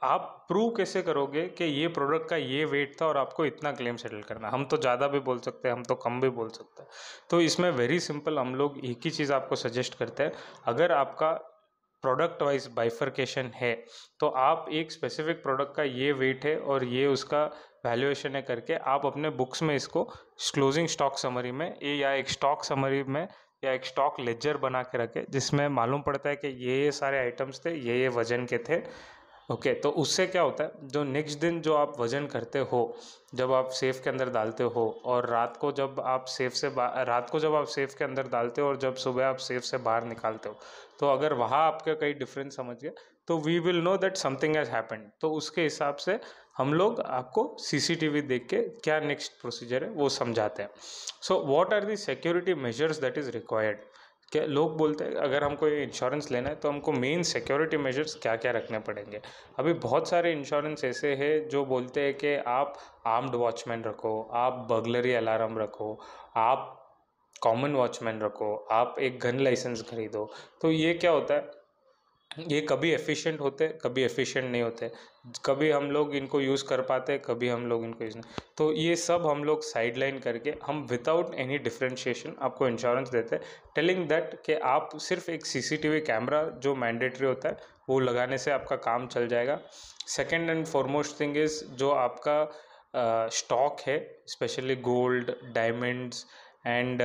आप प्रूव कैसे करोगे कि ये प्रोडक्ट का ये वेट था और आपको इतना क्लेम सेटल करना? हम तो ज़्यादा भी बोल सकते हैं, हम तो कम भी बोल सकते हैं। तो इसमें वेरी सिंपल, हम लोग एक ही चीज़ आपको सजेस्ट करते हैं। अगर आपका प्रोडक्ट वाइज बाइफरकेशन है, तो आप एक स्पेसिफिक प्रोडक्ट का ये वेट है और ये उसका वैल्यूएशन है करके आप अपने बुक्स में इसको क्लोजिंग स्टॉक समरी में या एक स्टॉक समरी में या एक स्टॉक लेजर बना के रखे, जिसमें मालूम पड़ता है कि ये सारे आइटम्स थे, ये वजन के थे। ओके, तो उससे क्या होता है, जो नेक्स्ट दिन जो आप वजन करते हो, जब आप सेफ के अंदर डालते हो, और रात को जब आप सेफ के अंदर डालते हो और जब सुबह आप सेफ से बाहर निकालते हो, तो अगर वहाँ आपका कहीं डिफरेंस समझ गया, तो we will know that something has happened. तो उसके हिसाब से हम लोग आपको सीसीटीवी देख के क्या नेक्स्ट प्रोसीजर है वो समझाते हैं। So what are the security measures that is required? क्या लोग बोलते हैं अगर हमको ये इंश्योरेंस लेना है तो हमको मेन सिक्योरिटी मेजर्स क्या क्या रखने पड़ेंगे? अभी बहुत सारे इंश्योरेंस ऐसे हैं जो बोलते हैं कि आप आर्म्ड वॉचमैन रखो, आप बर्गलरी अलार्म रखो, आप कॉमन वॉचमैन रखो, आप एक गन लाइसेंस खरीदो। तो ये क्या होता है, ये कभी एफिशिएंट होते, कभी एफिशिएंट नहीं होते, कभी हम लोग इनको यूज़ कर पाते, कभी हम लोग इनको यूज़ नहीं। तो ये सब हम लोग साइडलाइन करके हम विदाउट एनी डिफरेंशिएशन आपको इंश्योरेंस देते हैं, टेलिंग दैट कि आप सिर्फ एक सीसीटीवी कैमरा जो मैंडेटरी होता है वो लगाने से आपका काम चल जाएगा। Second and foremost thing is जो आपका स्टॉक है, specially gold, diamonds and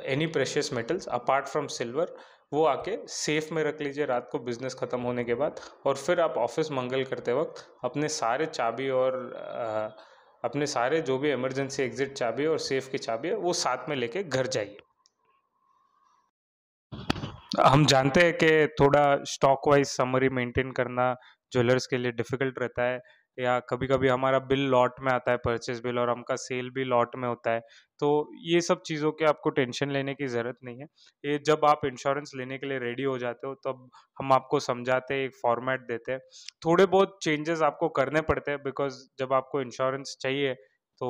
any precious metals apart from silver, वो आके सेफ में रख लीजिए रात को बिजनेस ख़त्म होने के बाद, और फिर आप ऑफिस मंगल करते वक्त अपने सारे चाबी और अपने सारे जो भी इमरजेंसी एग्जिट चाबी और सेफ की चाबी है वो साथ में लेके घर जाइए। हम जानते हैं कि थोड़ा स्टॉक वाइज समरी मेंटेन करना ज्वेलर्स के लिए डिफिकल्ट रहता है, या कभी कभी हमारा बिल लॉट में आता है, परचेज बिल, और हमका सेल भी लॉट में होता है। तो ये सब चीज़ों के आपको टेंशन लेने की ज़रूरत नहीं है। ये जब आप इंश्योरेंस लेने के लिए रेडी हो जाते हो तब हम आपको समझाते हैं, एक फॉर्मेट देते हैं। थोड़े बहुत चेंजेस आपको करने पड़ते हैं, बिकॉज जब आपको इंश्योरेंस चाहिए तो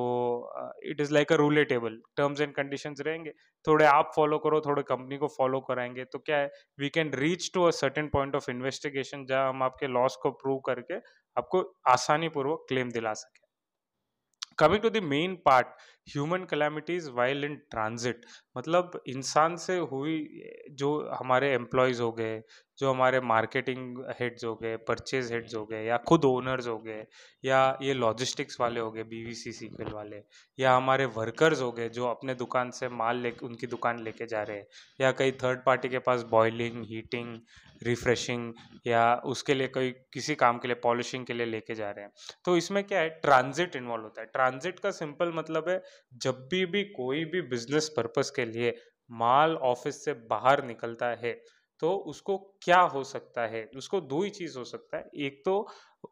it is like a रूले table, terms and conditions रहेंगे, थोड़े आप फॉलो करो, थोड़े कंपनी को फॉलो कराएंगे, तो क्या है, we can reach to a certain point of investigation जहां हम आपके लॉस को प्रूव करके आपको आसानी पूर्वक क्लेम दिला सके। Coming to the main part, human calamities while in transit, मतलब इंसान से हुई, जो हमारे एम्प्लॉयज़ हो गए, जो हमारे मार्केटिंग हेड्स हो गए, परचेज हेड्स हो गए, या खुद ओनर्स हो गए, या ये लॉजिस्टिक्स वाले हो गए, बीवीसीसीएल वाले, या हमारे वर्कर्स हो गए जो अपने दुकान से माल ले उनकी दुकान लेके जा रहे हैं, या कई थर्ड पार्टी के पास बॉयलिंग, हीटिंग, रिफ्रेशिंग, या उसके लिए कोई किसी काम के लिए पॉलिशिंग के लिए लेके जा रहे हैं। तो इसमें क्या है, ट्रांजिट इन्वॉल्व होता है। ट्रांजिट का सिंपल मतलब है, जब भी कोई भी बिजनेस पर्पस के लिए माल ऑफिस से बाहर निकलता है, तो उसको क्या हो सकता है, उसको दो ही चीज हो सकता है। एक तो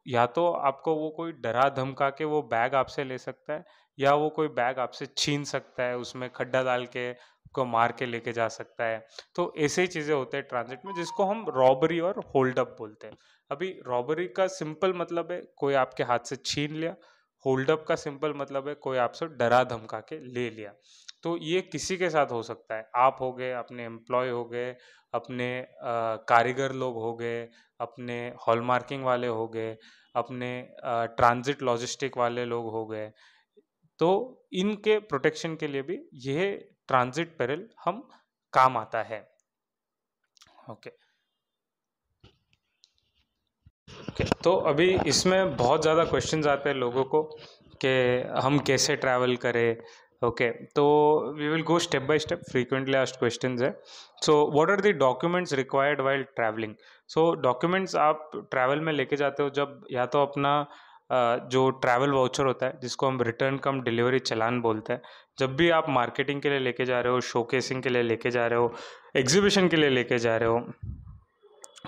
या तो आपको वो कोई डरा धमका के वो बैग आपसे ले सकता है, या वो कोई बैग आपसे छीन सकता है, उसमें खड्डा डाल के को मार के लेके जा सकता है। तो ऐसे ही चीजें होते हैं ट्रांजिट में, जिसको हम रॉबरी और होल्ड अप बोलते हैं। अभी रॉबरी का सिंपल मतलब है कोई आपके हाथ से छीन लिया, होल्ड अप का सिंपल मतलब है कोई आपसे डरा धमका के ले लिया। तो ये किसी के साथ हो सकता है, आप हो गए, अपने एम्प्लॉय हो गए, अपने कारीगर लोग हो गए, अपने हॉलमार्किंग वाले हो गए, अपने ट्रांजिट लॉजिस्टिक वाले लोग हो गए। तो इनके प्रोटेक्शन के लिए भी यह ट्रांजिट पेरिल हम काम आता है। ओके। ओके, तो अभी इसमें बहुत ज़्यादा क्वेश्चंस आते हैं लोगों को कि हम कैसे ट्रैवल करें। ओके, तो we will go step by step. Frequently asked questions है। So what are the documents required while travelling. So documents आप ट्रैवल में लेके जाते हो जब या तो अपना जो ट्रैवल वाउचर होता है जिसको हम रिटर्न कम डिलीवरी चालान बोलते हैं, जब भी आप मार्केटिंग के लिए लेके जा रहे हो, शोकेसिंग के लिए लेके जा रहे हो, एग्जीबिशन के लिए लेके जा रहे हो,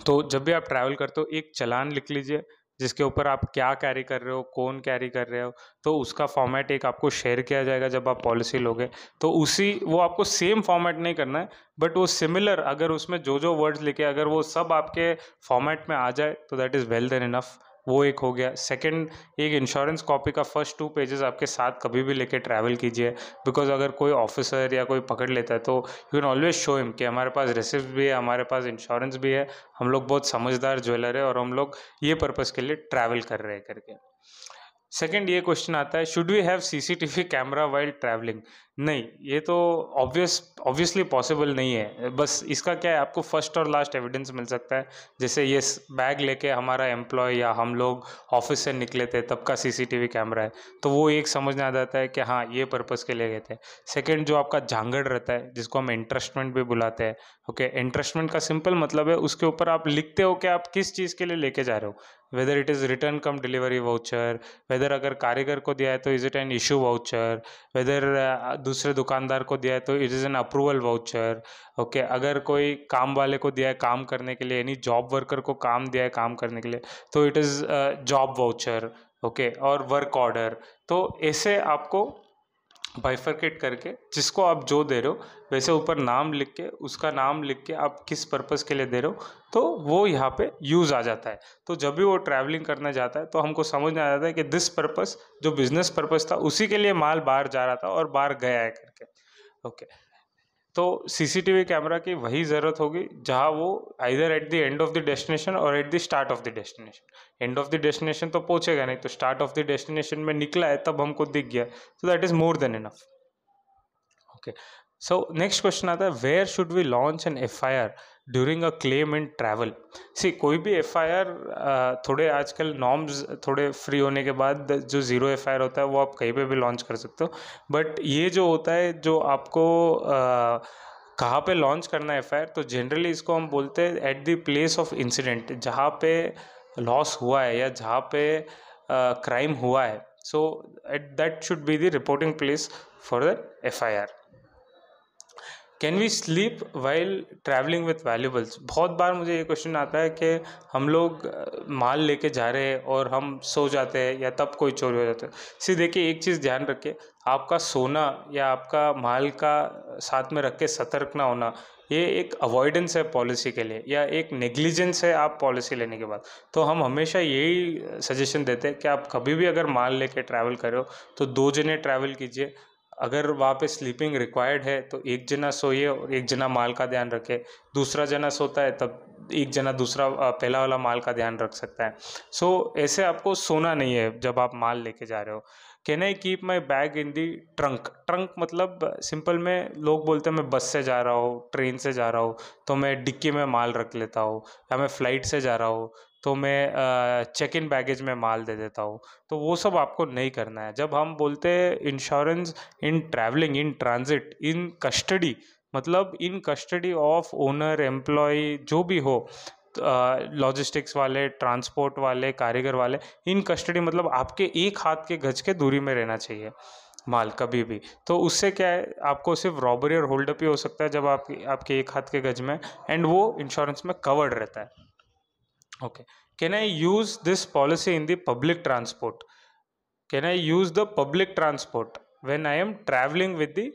तो जब भी आप ट्रैवल करते हो एक चालान लिख लीजिए जिसके ऊपर आप क्या कैरी कर रहे हो, कौन कैरी कर रहे हो। तो उसका फॉर्मेट एक आपको शेयर किया जाएगा जब आप पॉलिसी लोगे। तो उसी वो आपको सेम फॉर्मेट नहीं करना है, बट वो सिमिलर, अगर उसमें जो जो वर्ड्स लिखे अगर वो सब आपके फॉर्मेट में आ जाए तो that is well than enough. वो एक हो गया। सेकंड, एक इंश्योरेंस कॉपी का फर्स्ट 2 पेजेस आपके साथ कभी भी लेके ट्रैवल कीजिए, बिकॉज अगर कोई ऑफिसर या कोई पकड़ लेता है तो you can always show him कि हमारे पास रिसिप्ट भी है, हमारे पास इंश्योरेंस भी है, हम लोग बहुत समझदार ज्वेलर है और हम लोग ये पर्पज़ के लिए ट्रैवल कर रहे हैं करके। सेकंड, ये क्वेश्चन आता है, should we have CCTV camera while travelling. नहीं, ये तो ऑब्वियसली पॉसिबल नहीं है। बस इसका क्या है, आपको फर्स्ट और लास्ट एविडेंस मिल सकता है। जैसे ये बैग लेके हमारा एम्प्लॉय या हम लोग ऑफिस से निकले थे तब का सीसीटीवी कैमरा है, तो वो एक समझ में आ जाता है कि हाँ ये पर्पज़ के लिए गए थे। सेकंड, जो आपका झांगड़ रहता है जिसको हम इंटरेस्टमेंट भी बुलाते हैं। ओके, इंटरेस्टमेंट का सिंपल मतलब है उसके ऊपर आप लिखते हो कि आप किस चीज़ के लिए लेके जा रहे हो, whether it is return cum delivery voucher, whether अगर कारीगर को दिया है तो is it an issue voucher, whether दूसरे दुकानदार को दिया है तो it is an approval voucher. Okay, अगर कोई काम वाले को दिया है काम करने के लिए, यानी जॉब वर्कर को काम दिया है काम करने के लिए, तो it is job voucher. Okay, और वर्क ऑर्डर। तो ऐसे आपको बाइफरकेट करके जिसको आप जो दे रहे हो वैसे ऊपर नाम लिख के, उसका नाम लिख के आप किस पर्पज़ के लिए दे रहे हो, तो वो यहाँ पे यूज़ आ जाता है। तो जब भी वो ट्रैवलिंग करने जाता है तो हमको समझ में आ जाता है कि दिस पर्पज़ जो बिजनेस पर्पज़ था उसी के लिए माल बाहर जा रहा था और बाहर गया है करके। ओके, तो सीसीटीवी कैमरा की वही ज़रूरत होगी जहाँ वो either at the end of the destination और at the start of the destination. End of the destination तो पहुंचेगा नहीं, तो स्टार्ट ऑफ द डेस्टिनेशन में निकला है तब हमको दिख गया, तो that is more than enough. Okay, so next question आता है, where should we launch an FIR during a claim in travel. See, कोई भी एफआईआर, थोड़े आजकल नॉर्म्स थोड़े फ्री होने के बाद जो ज़ीरो एफआईआर होता है वो आप कहीं पे भी लॉन्च कर सकते हो, बट ये जो होता है जो आपको कहाँ पे लॉन्च करना है एफआईआर, तो जनरली इसको हम बोलते हैं at the place of incident, जहाँ पे लॉस हुआ है या जहाँ पे क्राइम हुआ है। So at that should be the reporting place for the FIR. Can we sleep while travelling with valuables. बहुत बार मुझे ये क्वेश्चन आता है कि हम लोग माल लेके जा रहे हैं और हम सो जाते हैं या तब कोई चोरी हो जाता है। सी, देखिए एक चीज़ ध्यान रखिए, आपका सोना या आपका माल का साथ में रख के सतर्क ना होना, ये एक अवॉइडेंस है पॉलिसी के लिए या एक नेग्लिजेंस है आप पॉलिसी लेने के बाद। तो हम हमेशा यही सजेशन देते हैं कि आप कभी भी अगर माल लेके ट्रैवल कर रहे हो तो 2 जने ट्रैवल कीजिए। अगर वहाँ पे स्लीपिंग रिक्वायर्ड है तो एक जना सोइए और एक जना माल का ध्यान रखे। दूसरा जना सोता है तब एक जना दूसरा पहला वाला माल का ध्यान रख सकता है। सो ऐसे आपको सोना नहीं है जब आप माल लेके जा रहे हो। Can I keep my bag in the trunk. Trunk मतलब सिंपल में लोग बोलते हैं मैं बस से जा रहा हूँ, ट्रेन से जा रहा हूँ तो मैं डिक्की में माल रख लेता हूँ, या मैं फ़्लाइट से जा रहा हूँ तो मैं चेक इन बैगेज में माल दे देता हूँ। तो वो सब आपको नहीं करना है। जब हम बोलते हैं insurance in travelling in transit in custody, मतलब in custody of owner employ जो भी हो, लॉजिस्टिक्स वाले, ट्रांसपोर्ट वाले, कारीगर वाले, इन कस्टडी मतलब आपके एक हाथ के गज के दूरी में रहना चाहिए माल कभी भी। तो उससे क्या है, आपको सिर्फ रॉबरी और होल्डअप ही हो सकता है जब आपके एक हाथ के गज में, एंड वो इंश्योरेंस में कवर्ड रहता है। Okay, can I use this policy in the public transport. Can I use the public transport when I am travelling with the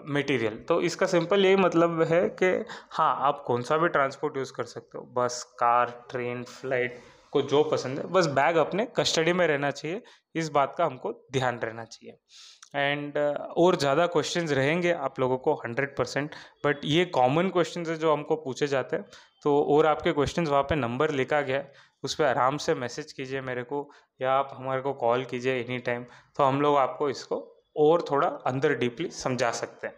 material. तो इसका सिंपल यही मतलब है कि हाँ, आप कौन सा भी ट्रांसपोर्ट यूज़ कर सकते हो, बस, कार, ट्रेन, फ्लाइट, को जो पसंद है, बस बैग अपने कस्टडी में रहना चाहिए। इस बात का हमको ध्यान रहना चाहिए। एंड और ज़्यादा क्वेश्चंस रहेंगे आप लोगों को 100%, बट ये कॉमन क्वेश्चंस है जो हमको पूछे जाते हैं। तो और आपके क्वेश्चंस वहाँ पे नंबर लिखा गया है, उस पर आराम से मैसेज कीजिए मेरे को, या आप हमारे को कॉल कीजिए एनी टाइम, तो हम लोग आपको इसको और थोड़ा अंदर डीपली समझा सकते हैं।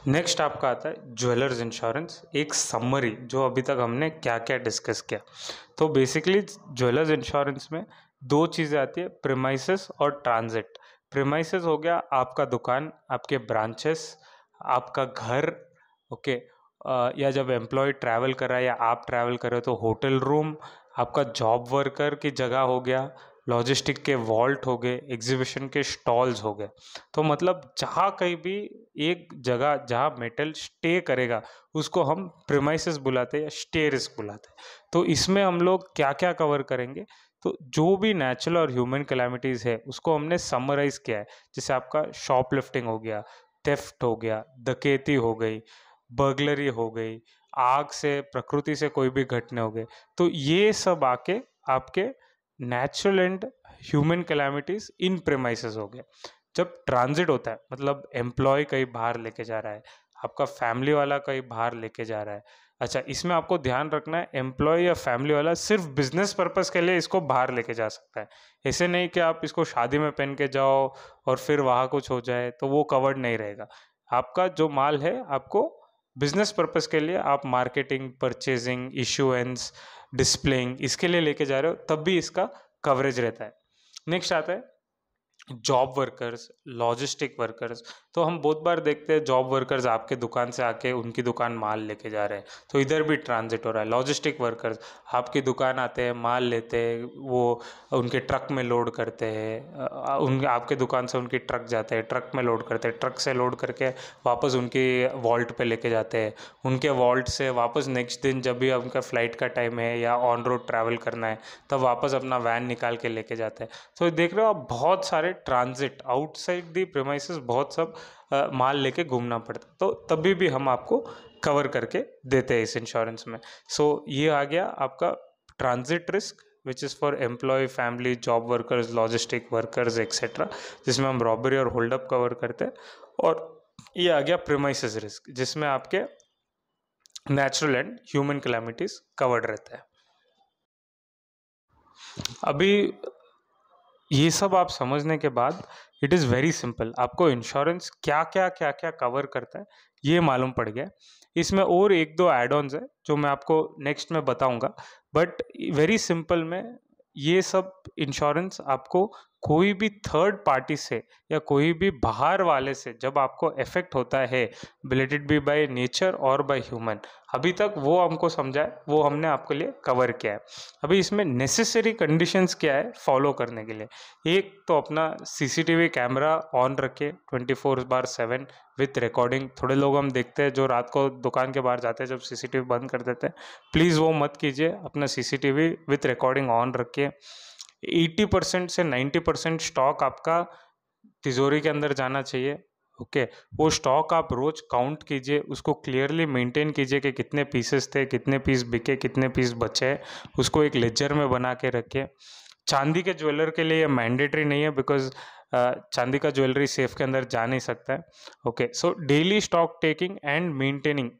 नेक्स्ट आपका आता है ज्वेलर्स इंश्योरेंस, एक समरी जो अभी तक हमने क्या क्या डिस्कस किया। तो बेसिकली ज्वेलर्स इंश्योरेंस में दो चीज़ें आती है, प्रीमाइसेस और ट्रांजिट। प्रीमाइसेस हो गया आपका दुकान, आपके ब्रांचेस, आपका घर, ओके, या जब एम्प्लॉय ट्रैवल कर रहा है या आप ट्रैवल कर रहे हो तो होटल रूम, आपका जॉब वर्कर की जगह हो गया, लॉजिस्टिक के वॉल्ट हो गए, एग्जीबिशन के स्टॉल्स हो गए। तो मतलब जहाँ कहीं भी एक जगह जहाँ मेटल स्टे करेगा उसको हम प्रीमाइसेस बुलाते हैं या स्टे रिस्क बुलाते हैं। तो इसमें हम लोग क्या क्या कवर करेंगे, तो जो भी नेचुरल और ह्यूमन कैलामिटीज़ है उसको हमने समराइज किया है। जैसे आपका शॉप लिफ्टिंग हो गया, थेफ्ट हो गया, डकैती हो गई, बर्गलरी हो गई, आग से प्रकृति से कोई भी घटना हो गए, तो ये सब आके आपके natural and human calamities in premises हो गए। जब ट्रांजिट होता है मतलब एम्प्लॉय कहीं बाहर लेके जा रहा है, आपका फैमिली वाला कहीं बाहर लेके जा रहा है। अच्छा, इसमें आपको ध्यान रखना है एम्प्लॉय या फैमिली वाला सिर्फ बिजनेस पर्पस के लिए इसको बाहर लेके जा सकता है। ऐसे नहीं कि आप इसको शादी में पहन के जाओ और फिर वहाँ कुछ हो जाए तो वो कवर्ड नहीं रहेगा। आपका जो माल है आपको बिजनेस पर्पस के लिए आप मार्केटिंग, परचेजिंग, इशुएंस, डिस्प्लेइंग इसके लिए लेके जा रहे हो तब भी इसका कवरेज रहता है। नेक्स्ट आता है जॉब वर्कर्स, लॉजिस्टिक वर्कर्स। तो हम बहुत बार देखते हैं जॉब वर्कर्स आपके दुकान से आके उनकी दुकान माल लेके जा रहे हैं, तो इधर भी ट्रांजिट हो रहा है। लॉजिस्टिक वर्कर्स आपकी दुकान आते हैं, माल लेते हैं, वो उनके ट्रक में लोड करते हैं, उन आपके दुकान से उनकी ट्रक जाते हैं, ट्रक में लोड करते हैं, ट्रक से लोड करके वापस उनकी वॉल्ट पे लेके जाते हैं, उनके वॉल्ट से वापस नेक्स्ट दिन जब भी उनका फ्लाइट का टाइम है या ऑन रोड ट्रैवल करना है तब वापस अपना वैन निकाल के लेके जाते हैं। तो देख रहे हो आप बहुत सारे ट्रांजिट आउटसाइड दी प्रीमाइसेस, बहुत सब माल लेके घूमना पड़ता है, तो तभी भी हम आपको कवर करके देते हैं इस इंश्योरेंस में। सो ये आ गया आपका transit risk which is for employ, family, job workers, logistic workers etcetera, जिसमें हम रॉबरी और होल्डअप कवर करते हैं। और ये आ गया प्रीमाइसेस रिस्क जिसमें आपके natural and human calamities covered रहता है। अभी ये सब आप समझने के बाद इट इज़ वेरी सिंपल, आपको इंश्योरेंस क्या क्या कवर करता है ये मालूम पड़ गया। इसमें और एक दो एड ऑन्स है जो मैं आपको नेक्स्ट में बताऊंगा, बट वेरी सिंपल में ये सब इंश्योरेंस आपको कोई भी थर्ड पार्टी से या कोई भी बाहर वाले से जब आपको इफेक्ट होता है, रिलेटेड भी बाय नेचर और बाय ह्यूमन, अभी तक वो हमको समझा है, वो हमने आपके लिए कवर किया है। अभी इसमें नेसेसरी कंडीशंस क्या है फॉलो करने के लिए, एक तो अपना सीसीटीवी कैमरा ऑन रखे 24/7 विथ रिकॉर्डिंग। थोड़े लोग हम देखते हैं जो रात को दुकान के बाहर जाते हैं जब सीसीटीवी बंद कर देते हैं, प्लीज़ वो मत कीजिए, अपना सीसीटीवी विथ रिकॉर्डिंग ऑन रखिए। 80% से 90% स्टॉक आपका तिजोरी के अंदर जाना चाहिए, ओके। वो स्टॉक आप रोज काउंट कीजिए, उसको क्लियरली मेंटेन कीजिए कि कितने पीसेस थे, कितने पीस बिके, कितने पीस बचे, उसको एक लेजर में बना के रखिए। चांदी के ज्वेलर के लिए ये मैंडेटरी नहीं है बिकॉज चांदी का ज्वेलरी सेफ के अंदर जा नहीं सकता है, okay. So daily stock taking and maintaining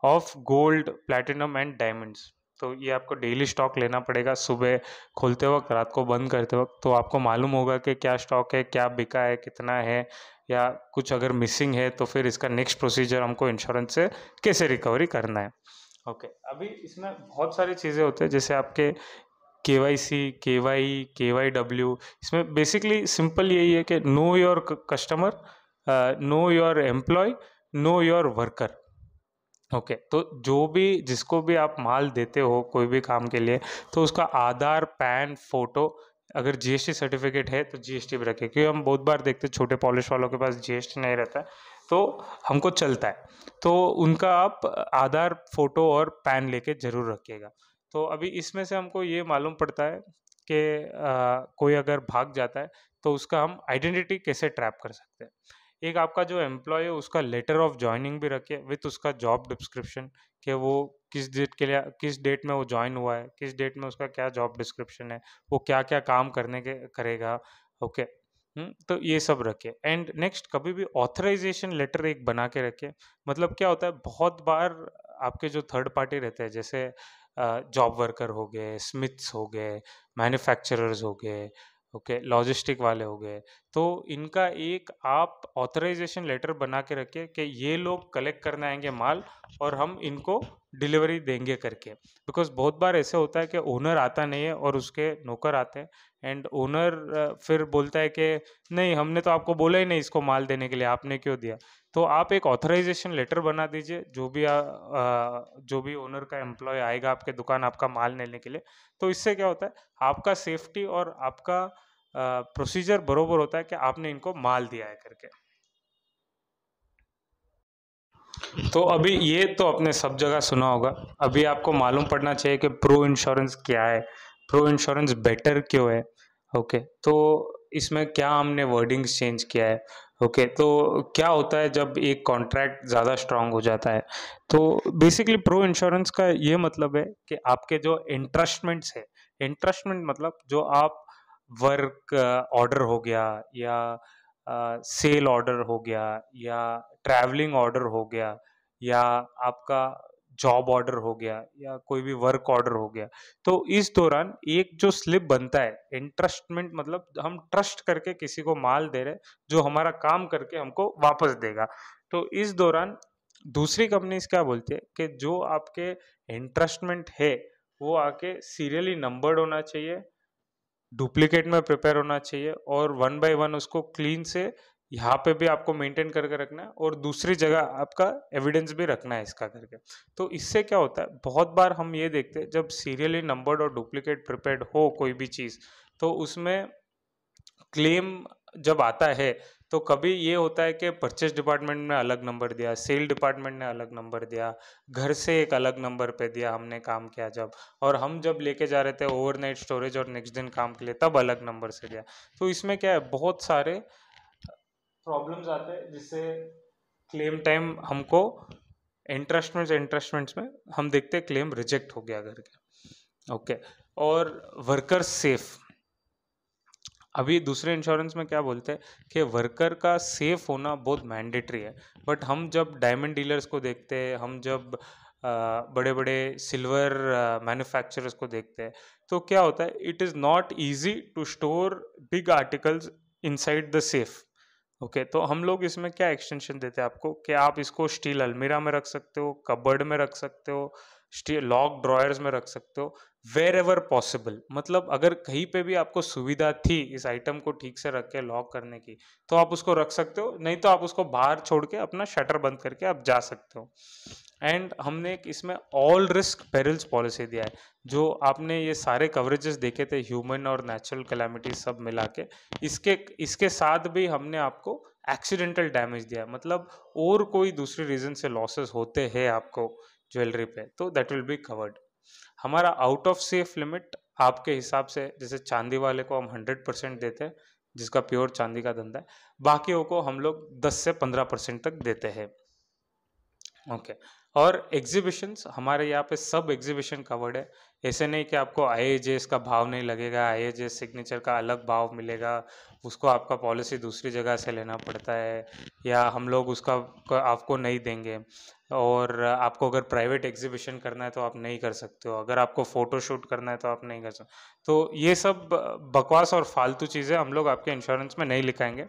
of gold, platinum and diamonds, तो ये आपको डेली स्टॉक लेना पड़ेगा, सुबह खोलते वक्त, रात को बंद करते वक्त। तो आपको मालूम होगा कि क्या स्टॉक है, क्या बिका है, कितना है, या कुछ अगर मिसिंग है तो फिर इसका नेक्स्ट प्रोसीजर हमको इंश्योरेंस से कैसे रिकवरी करना है, ओके। अभी इसमें बहुत सारी चीज़ें होती है जैसे आपके KYC, KYW। इसमें बेसिकली सिंपल यही है कि know your customer, know your employ, know your worker, okay. तो जो भी जिसको भी आप माल देते हो कोई भी काम के लिए, तो उसका आधार, पैन, फोटो, अगर जीएसटी सर्टिफिकेट है तो जीएसटी भी रखे, क्योंकि हम बहुत बार देखते हैं छोटे पॉलिश वालों के पास जीएसटी नहीं रहता है तो हमको चलता है, तो उनका आप आधार, फोटो और पैन लेके जरूर रखिएगा। तो अभी इसमें से हमको ये मालूम पड़ता है कि कोई अगर भाग जाता है तो उसका हम आइडेंटिटी कैसे ट्रैप कर सकते हैं। एक आपका जो एम्प्लॉय है उसका लेटर ऑफ ज्वाइनिंग भी रखिए विथ उसका जॉब डिस्क्रिप्शन, कि वो किस डेट के लिए, किस डेट में वो ज्वाइन हुआ है, किस डेट में उसका क्या जॉब डिस्क्रिप्शन है, वो क्या क्या काम करने के करेगा, ओके। तो ये सब रखिए। एंड नेक्स्ट, कभी भी ऑथराइजेशन लेटर एक बना के रखिए। मतलब क्या होता है, बहुत बार आपके जो थर्ड पार्टी रहते हैं जैसे जॉब वर्कर हो गए, स्मिथ्स हो गए, मैन्युफैक्चरर्स हो गए, ओके, लॉजिस्टिक वाले हो गए, तो इनका एक आप ऑथराइजेशन लेटर बना के रखिए कि ये लोग कलेक्ट करने आएंगे माल और हम इनको डिलीवरी देंगे करके। बिकॉज बहुत बार ऐसे होता है कि ओनर आता नहीं है और उसके नौकर आते हैं, एंड ओनर फिर बोलता है कि नहीं, हमने तो आपको बोला ही नहीं इसको माल देने के लिए, आपने क्यों दिया। तो आप एक ऑथराइजेशन लेटर बना दीजिए, जो भी ओनर का एम्प्लॉय आएगा आपके दुकान आपका माल लेने के लिए। तो इससे क्या होता है, आपका सेफ्टी और आपका प्रोसीजर बरोबर होता है कि आपने इनको माल दिया है करके। तो अभी ये तो अपने सब जगह सुना होगा, अभी आपको मालूम पड़ना चाहिए कि प्रो इंश्योरेंस क्या है, प्रो इंश्योरेंस बेटर क्यों है। ओके, तो इसमें क्या हमने वर्डिंग्स चेंज किया है। ओके, तो क्या होता है जब एक कॉन्ट्रैक्ट ज़्यादा स्ट्रांग हो जाता है, तो बेसिकली प्रो इंश्योरेंस का ये मतलब है कि आपके जो इंट्रस्टमेंट्स है, इंट्रस्टमेंट मतलब जो आप वर्क ऑर्डर हो गया, या सेल ऑर्डर हो गया, या ट्रैवलिंग ऑर्डर हो गया, या आपका जॉब ऑर्डर हो गया, या कोई भी वर्क ऑर्डर हो गया, तो इस दौरान एक जो स्लिप बनता है, इंट्रस्टमेंट मतलब हम ट्रस्ट करके किसी को माल दे रहे जो हमारा काम करके हमको वापस देगा। तो इस दौरान दूसरी कंपनीज क्या बोलती है कि जो आपके इंट्रस्टमेंट है वो आके सीरियली नंबर्ड होना चाहिए, डुप्लीकेट में प्रिपेयर होना चाहिए, और वन बाय वन उसको क्लीन से यहाँ पे भी आपको मेंटेन करके रखना है, और दूसरी जगह आपका एविडेंस भी रखना है इसका करके। तो इससे क्या होता है, बहुत बार हम ये देखते हैं जब सीरियली नंबर्ड और डुप्लीकेट प्रिपेयर्ड हो कोई भी चीज़, तो उसमें क्लेम जब आता है तो कभी ये होता है कि परचेज डिपार्टमेंट में अलग नंबर दिया, सेल डिपार्टमेंट ने अलग नंबर दिया, घर से एक अलग नंबर पे दिया हमने काम किया जब, और हम जब लेके जा रहे थे ओवरनाइट स्टोरेज और नेक्स्ट दिन काम के लिए तब अलग नंबर से दिया। तो इसमें क्या है, बहुत सारे प्रॉब्लम्स आते हैं जिससे क्लेम टाइम हमको इंटरेस्टमेंट्स में हम देखते हैं क्लेम रिजेक्ट हो गया करके। ओके, और वर्कर सेफ, अभी दूसरे इंश्योरेंस में क्या बोलते हैं कि वर्कर का सेफ होना बहुत मैंडेटरी है, बट हम जब डायमंड डीलर्स को देखते हैं, हम जब बड़े बड़े सिल्वर मैन्युफैक्चरर्स को देखते हैं, तो क्या होता है, it is not easy to store big articles inside the safe. Okay, तो हम लोग इसमें क्या एक्सटेंशन देते हैं आपको कि आप इसको स्टील अलमीरा में रख सकते हो, कबर्ड में रख सकते हो, स्टील लॉक ड्रॉयर्स में रख सकते हो, वेर एवर पॉसिबल। मतलब अगर कहीं पे भी आपको सुविधा थी इस आइटम को ठीक से रख के लॉक करने की, तो आप उसको रख सकते हो, नहीं तो आप उसको बाहर छोड़ के अपना शटर बंद करके आप जा सकते हो। एंड हमने एक इसमें ऑल रिस्क पेरिल्स पॉलिसी दिया है, जो आपने ये सारे कवरेजेस देखे थे ह्यूमन और नेचुरल कैलामिटी सब मिला के, इसके इसके साथ भी हमने आपको एक्सीडेंटल डैमेज दिया है। मतलब और कोई दूसरी रीजन से लॉसेस होते हैं आपको ज्वेलरी पे, तो दैट विल बी कवर्ड। हमारा आउट ऑफ सेफ लिमिट आपके हिसाब से, जैसे चांदी वाले को हम 100% देते हैं जिसका प्योर चांदी का धंधा है, बाकियों को हम लोग 10 से 15% तक देते हैं। ओके, और एग्जीबिशंस हमारे यहाँ पे सब एग्जीबिशन कवर्ड है। ऐसे नहीं कि आपको आईएजेएस का भाव नहीं लगेगा, आईएजेएस सिग्नेचर का अलग भाव मिलेगा, उसको आपका पॉलिसी दूसरी जगह से लेना पड़ता है, या हम लोग उसका आपको नहीं देंगे। और आपको अगर प्राइवेट एग्जीबिशन करना है तो आप नहीं कर सकते हो, अगर आपको फ़ोटो शूट करना है तो आप नहीं कर सकते। तो ये सब बकवास और फालतू चीज़ें हम लोग आपके इंश्योरेंस में नहीं लिखाएंगे।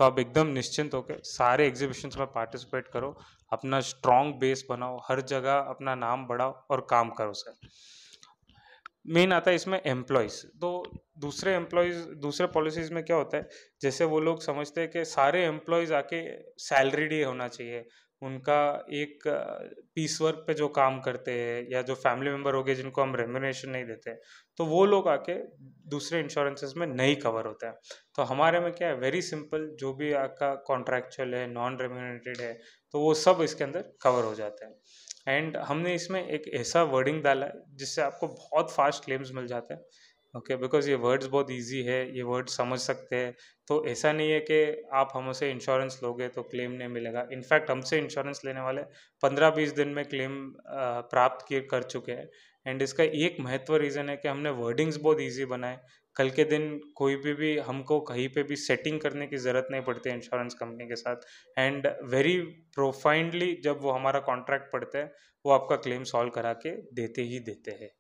तो आप एकदम निश्चिंत होकर सारे एग्जीबिशंस में पार्टिसिपेट करो, अपना स्ट्रॉन्ग बेस बनाओ, हर जगह अपना नाम बढ़ाओ और काम करो सर। मेन आता है इसमें एम्प्लॉयज़। तो दूसरे पॉलिसीज़ में क्या होता है, जैसे वो लोग समझते हैं कि सारे एम्प्लॉयज़ आके सैलरीड ही होना चाहिए, उनका एक पीस वर्क पे जो काम करते हैं, या जो फैमिली मेम्बर हो गए जिनको हम रेम्यूनरेशन नहीं देते, तो वो लोग आके दूसरे इंश्योरेंसेस में नहीं कवर होता है। तो हमारे में क्या है, वेरी सिंपल, जो भी आपका कॉन्ट्रैक्चुअल है, नॉन रेम्यूनरेटेड है, तो वो सब इसके अंदर कवर हो जाते हैं। एंड हमने इसमें एक ऐसा वर्डिंग डाला है जिससे आपको बहुत फास्ट क्लेम्स मिल जाते हैं। ओके, बिकॉज ये वर्ड्स बहुत इजी है, ये वर्ड समझ सकते हैं। तो ऐसा नहीं है कि आप हमसे इंश्योरेंस लोगे तो क्लेम नहीं मिलेगा। इनफैक्ट हमसे इंश्योरेंस लेने वाले 15-20 दिन में क्लेम प्राप्त किए कर चुके हैं। एंड इसका एक महत्व रीज़न है कि हमने वर्डिंग्स बहुत ईजी बनाए। कल के दिन कोई भी हमको कहीं पे भी सेटिंग करने की ज़रूरत नहीं पड़ती है इंश्योरेंस कंपनी के साथ। एंड वेरी प्रोफाइंडली जब वो हमारा कॉन्ट्रैक्ट पढ़ते हैं, वो आपका क्लेम सॉल्व करा के देते ही देते हैं।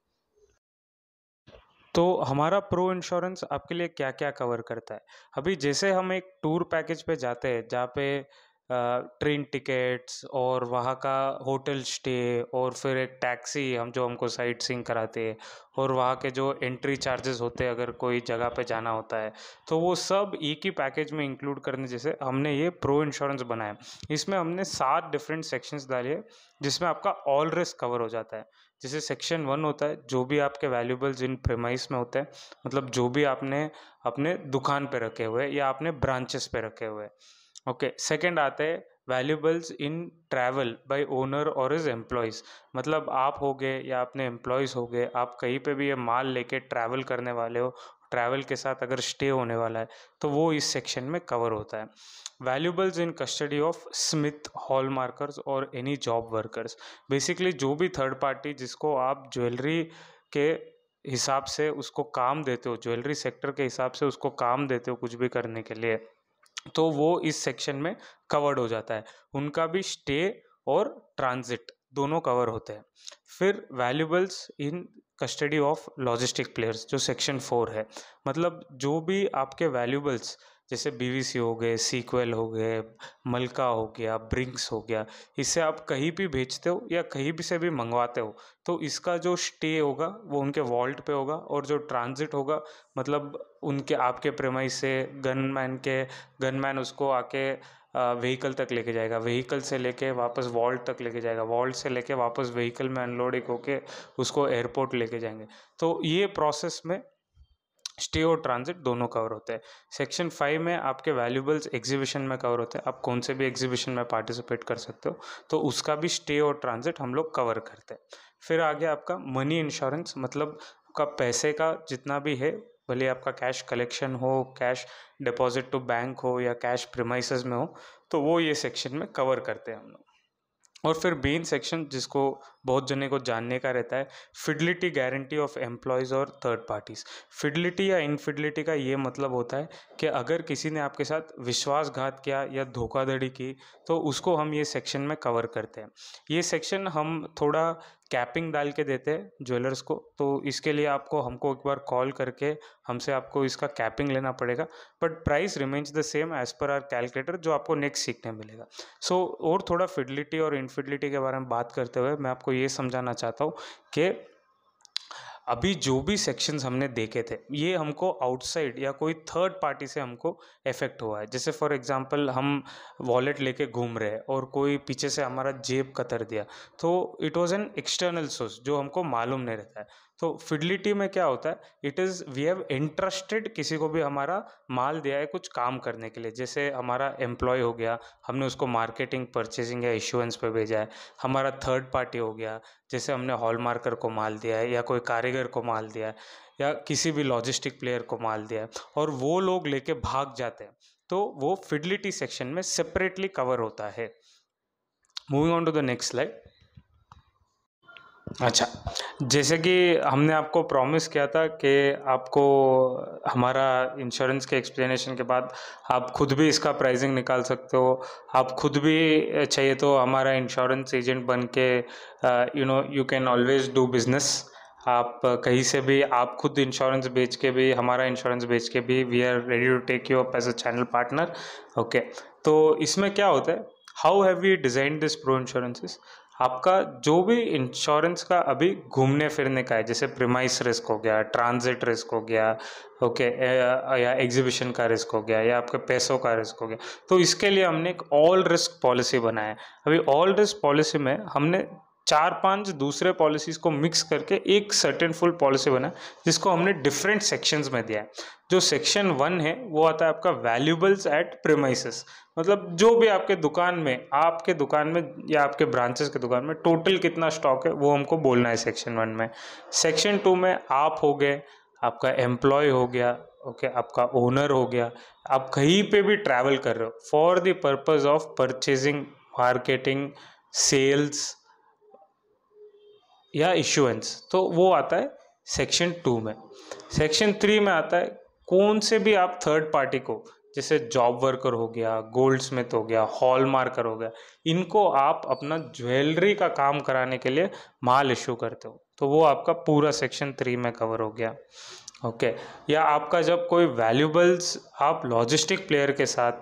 तो हमारा प्रो इंश्योरेंस आपके लिए क्या क्या कवर करता है? अभी जैसे हम एक टूर पैकेज पे जाते हैं जहाँ पे ट्रेन टिकट्स और वहाँ का होटल स्टे और फिर एक टैक्सी हम जो हमको साइट सीइंग कराते हैं और वहाँ के जो एंट्री चार्जेस होते हैं अगर कोई जगह पे जाना होता है, तो वो सब एक ही पैकेज में इंक्लूड करने जैसे हमने ये प्रो इंश्योरेंस बनाया। इसमें हमने 7 डिफरेंट सेक्शंस डाले हैं जिसमें आपका ऑल रिस्क कवर हो जाता है। जैसे सेक्शन 1 होता है जो भी आपके वैल्यूएबल्स इन प्रीमाइस में होते हैं, मतलब जो भी आपने अपने दुकान पे रखे हुए या आपने ब्रांचेस पे रखे हुए। ओके, सेकंड आते हैं valuables in travel by owner और हिज एम्प्लॉयज़, मतलब आप हो गए या अपने एम्प्लॉयज़ हो गए, आप कहीं पे भी ये माल लेके ट्रैवल करने वाले हो, ट्रैवल के साथ अगर स्टे होने वाला है तो वो इस सेक्शन में कवर होता है। Valuables in custody of Smith hall markers और एनी जॉब वर्कर्स, बेसिकली जो भी थर्ड पार्टी जिसको आप ज्वेलरी के हिसाब से उसको काम देते हो, ज्वेलरी सेक्टर के हिसाब से उसको काम देते हो कुछ भी करने के लिए, तो वो इस सेक्शन में कवर्ड हो जाता है। उनका भी स्टे और ट्रांजिट दोनों कवर होते हैं। फिर valuables in custody of logistic players जो सेक्शन 4 है, मतलब जो भी आपके वैल्यूएबल्स जैसे बीवीसी हो गए, सीक्वेल हो गए, मलका हो गया, ब्रिंक्स हो गया, इससे आप कहीं भी भेजते हो या कहीं भी से भी मंगवाते हो, तो इसका जो स्टे होगा वो उनके वॉल्ट पे होगा और जो ट्रांजिट होगा मतलब उनके आपके प्रेमाइस से गनमैन उसको आके व्हीकल तक लेके जाएगा, व्हीकल से लेके वापस वॉल्ट तक लेके जाएगा, वॉल्ट से लेके वापस व्हीकल में अनलोडिंग होके उसको एयरपोर्ट लेके जाएंगे। तो ये प्रोसेस में स्टे और ट्रांजिट दोनों कवर होते हैं। सेक्शन 5 में आपके वैल्यूएबल्स एग्जीबिशन में कवर होते हैं, आप कौन से भी एग्जीबिशन में पार्टिसिपेट कर सकते हो, तो उसका भी स्टे और ट्रांजिट हम लोग कवर करते हैं। फिर आगे आपका मनी इंश्योरेंस, मतलब आपका पैसे का जितना भी है, भले आपका कैश कलेक्शन हो, कैश डिपॉजिट टू बैंक हो या कैश प्रीमाइसेस में हो, तो वो ये सेक्शन में कवर करते हैं हम लोग। और फिर मेन सेक्शन जिसको बहुत जने को जानने का रहता है, फिडलिटी गारंटी ऑफ एम्प्लॉयज़ और थर्ड पार्टीज़। फिडलिटी या इनफिडलिटी का ये मतलब होता है कि अगर किसी ने आपके साथ विश्वासघात किया या धोखाधड़ी की तो उसको हम ये सेक्शन में कवर करते हैं। ये सेक्शन हम थोड़ा कैपिंग डाल के देते हैं ज्वेलर्स को, तो इसके लिए आपको हमको एक बार कॉल करके हमसे आपको इसका कैपिंग लेना पड़ेगा, but price remains the same as per our calculator जो आपको नेक्स्ट सीखने मिलेगा। सो और थोड़ा फिडलिटी और इनफिडलिटी के बारे में बात करते हुए मैं आपको ये समझाना चाहता हूँ कि अभी जो भी सेक्शंस हमने देखे थे ये हमको आउटसाइड या कोई थर्ड पार्टी से हमको इफेक्ट हुआ है। जैसे फॉर एग्जांपल हम वॉलेट लेके घूम रहे हैं और कोई पीछे से हमारा जेब कतर दिया, तो it was an external source जो हमको मालूम नहीं रहता है। तो फिडलिटी में क्या होता है, it is we have interested किसी को भी हमारा माल दिया है कुछ काम करने के लिए, जैसे हमारा एम्प्लॉय हो गया, हमने उसको मार्केटिंग परचेजिंग या इश्योरेंस पे भेजा है। हमारा थर्ड पार्टी हो गया, जैसे हमने हॉल मार्कर को माल दिया है या कोई कारीगर को माल दिया है या किसी भी लॉजिस्टिक प्लेयर को माल दिया है और वो लोग लेके भाग जाते हैं, तो वो फिडलिटी सेक्शन में सेपरेटली कवर होता है। Moving on to the next slide. अच्छा, जैसे कि हमने आपको प्रॉमिस किया था कि आपको हमारा इंश्योरेंस के एक्सप्लेनेशन के बाद आप खुद भी इसका प्राइसिंग निकाल सकते हो। आप खुद भी चाहिए तो हमारा इंश्योरेंस एजेंट बन के you can always do business. आप कहीं से भी आप खुद इंश्योरेंस बेच के भी, हमारा इंश्योरेंस बेच के भी, we are ready to take you up as a channel partner. Okay, तो इसमें क्या होता है, how have we design this pro insurances. आपका जो भी इंश्योरेंस का अभी घूमने फिरने का है, जैसे प्रीमाइस रिस्क हो गया, ट्रांजिट रिस्क हो गया, ओके, या एग्जीबिशन का रिस्क हो गया या आपके पैसों का रिस्क हो गया, तो इसके लिए हमने एक ऑल रिस्क पॉलिसी बनाया है। अभी ऑल रिस्क पॉलिसी में हमने 4-5 दूसरे पॉलिसीज़ को मिक्स करके एक सर्टेन फुल पॉलिसी बना जिसको हमने डिफरेंट सेक्शंस में दिया है। जो सेक्शन 1 है वो आता है आपका वैल्यूएबल्स एट प्रीमाइसेस, मतलब जो भी आपके दुकान में या आपके ब्रांचेस के दुकान में टोटल कितना स्टॉक है वो हमको बोलना है सेक्शन 1 में। सेक्शन 2 में आप हो गए, आपका एम्प्लॉय हो गया, ओके, आपका ओनर हो गया, आप कहीं पे भी ट्रैवल कर रहे हो for the purpose of purchasing, marketing, sales या इश्यूएंस, तो वो आता है सेक्शन 2 में। सेक्शन 3 में आता है कौन से भी आप थर्ड पार्टी को, जैसे जॉब वर्कर हो गया, गोल्ड स्मिथ हो गया, हॉल मार्कर हो गया, इनको आप अपना ज्वेलरी का काम कराने के लिए माल इशू करते हो, तो वो आपका पूरा सेक्शन 3 में कवर हो गया। ओके। या आपका जब कोई वैल्यूबल्स आप लॉजिस्टिक प्लेयर के साथ,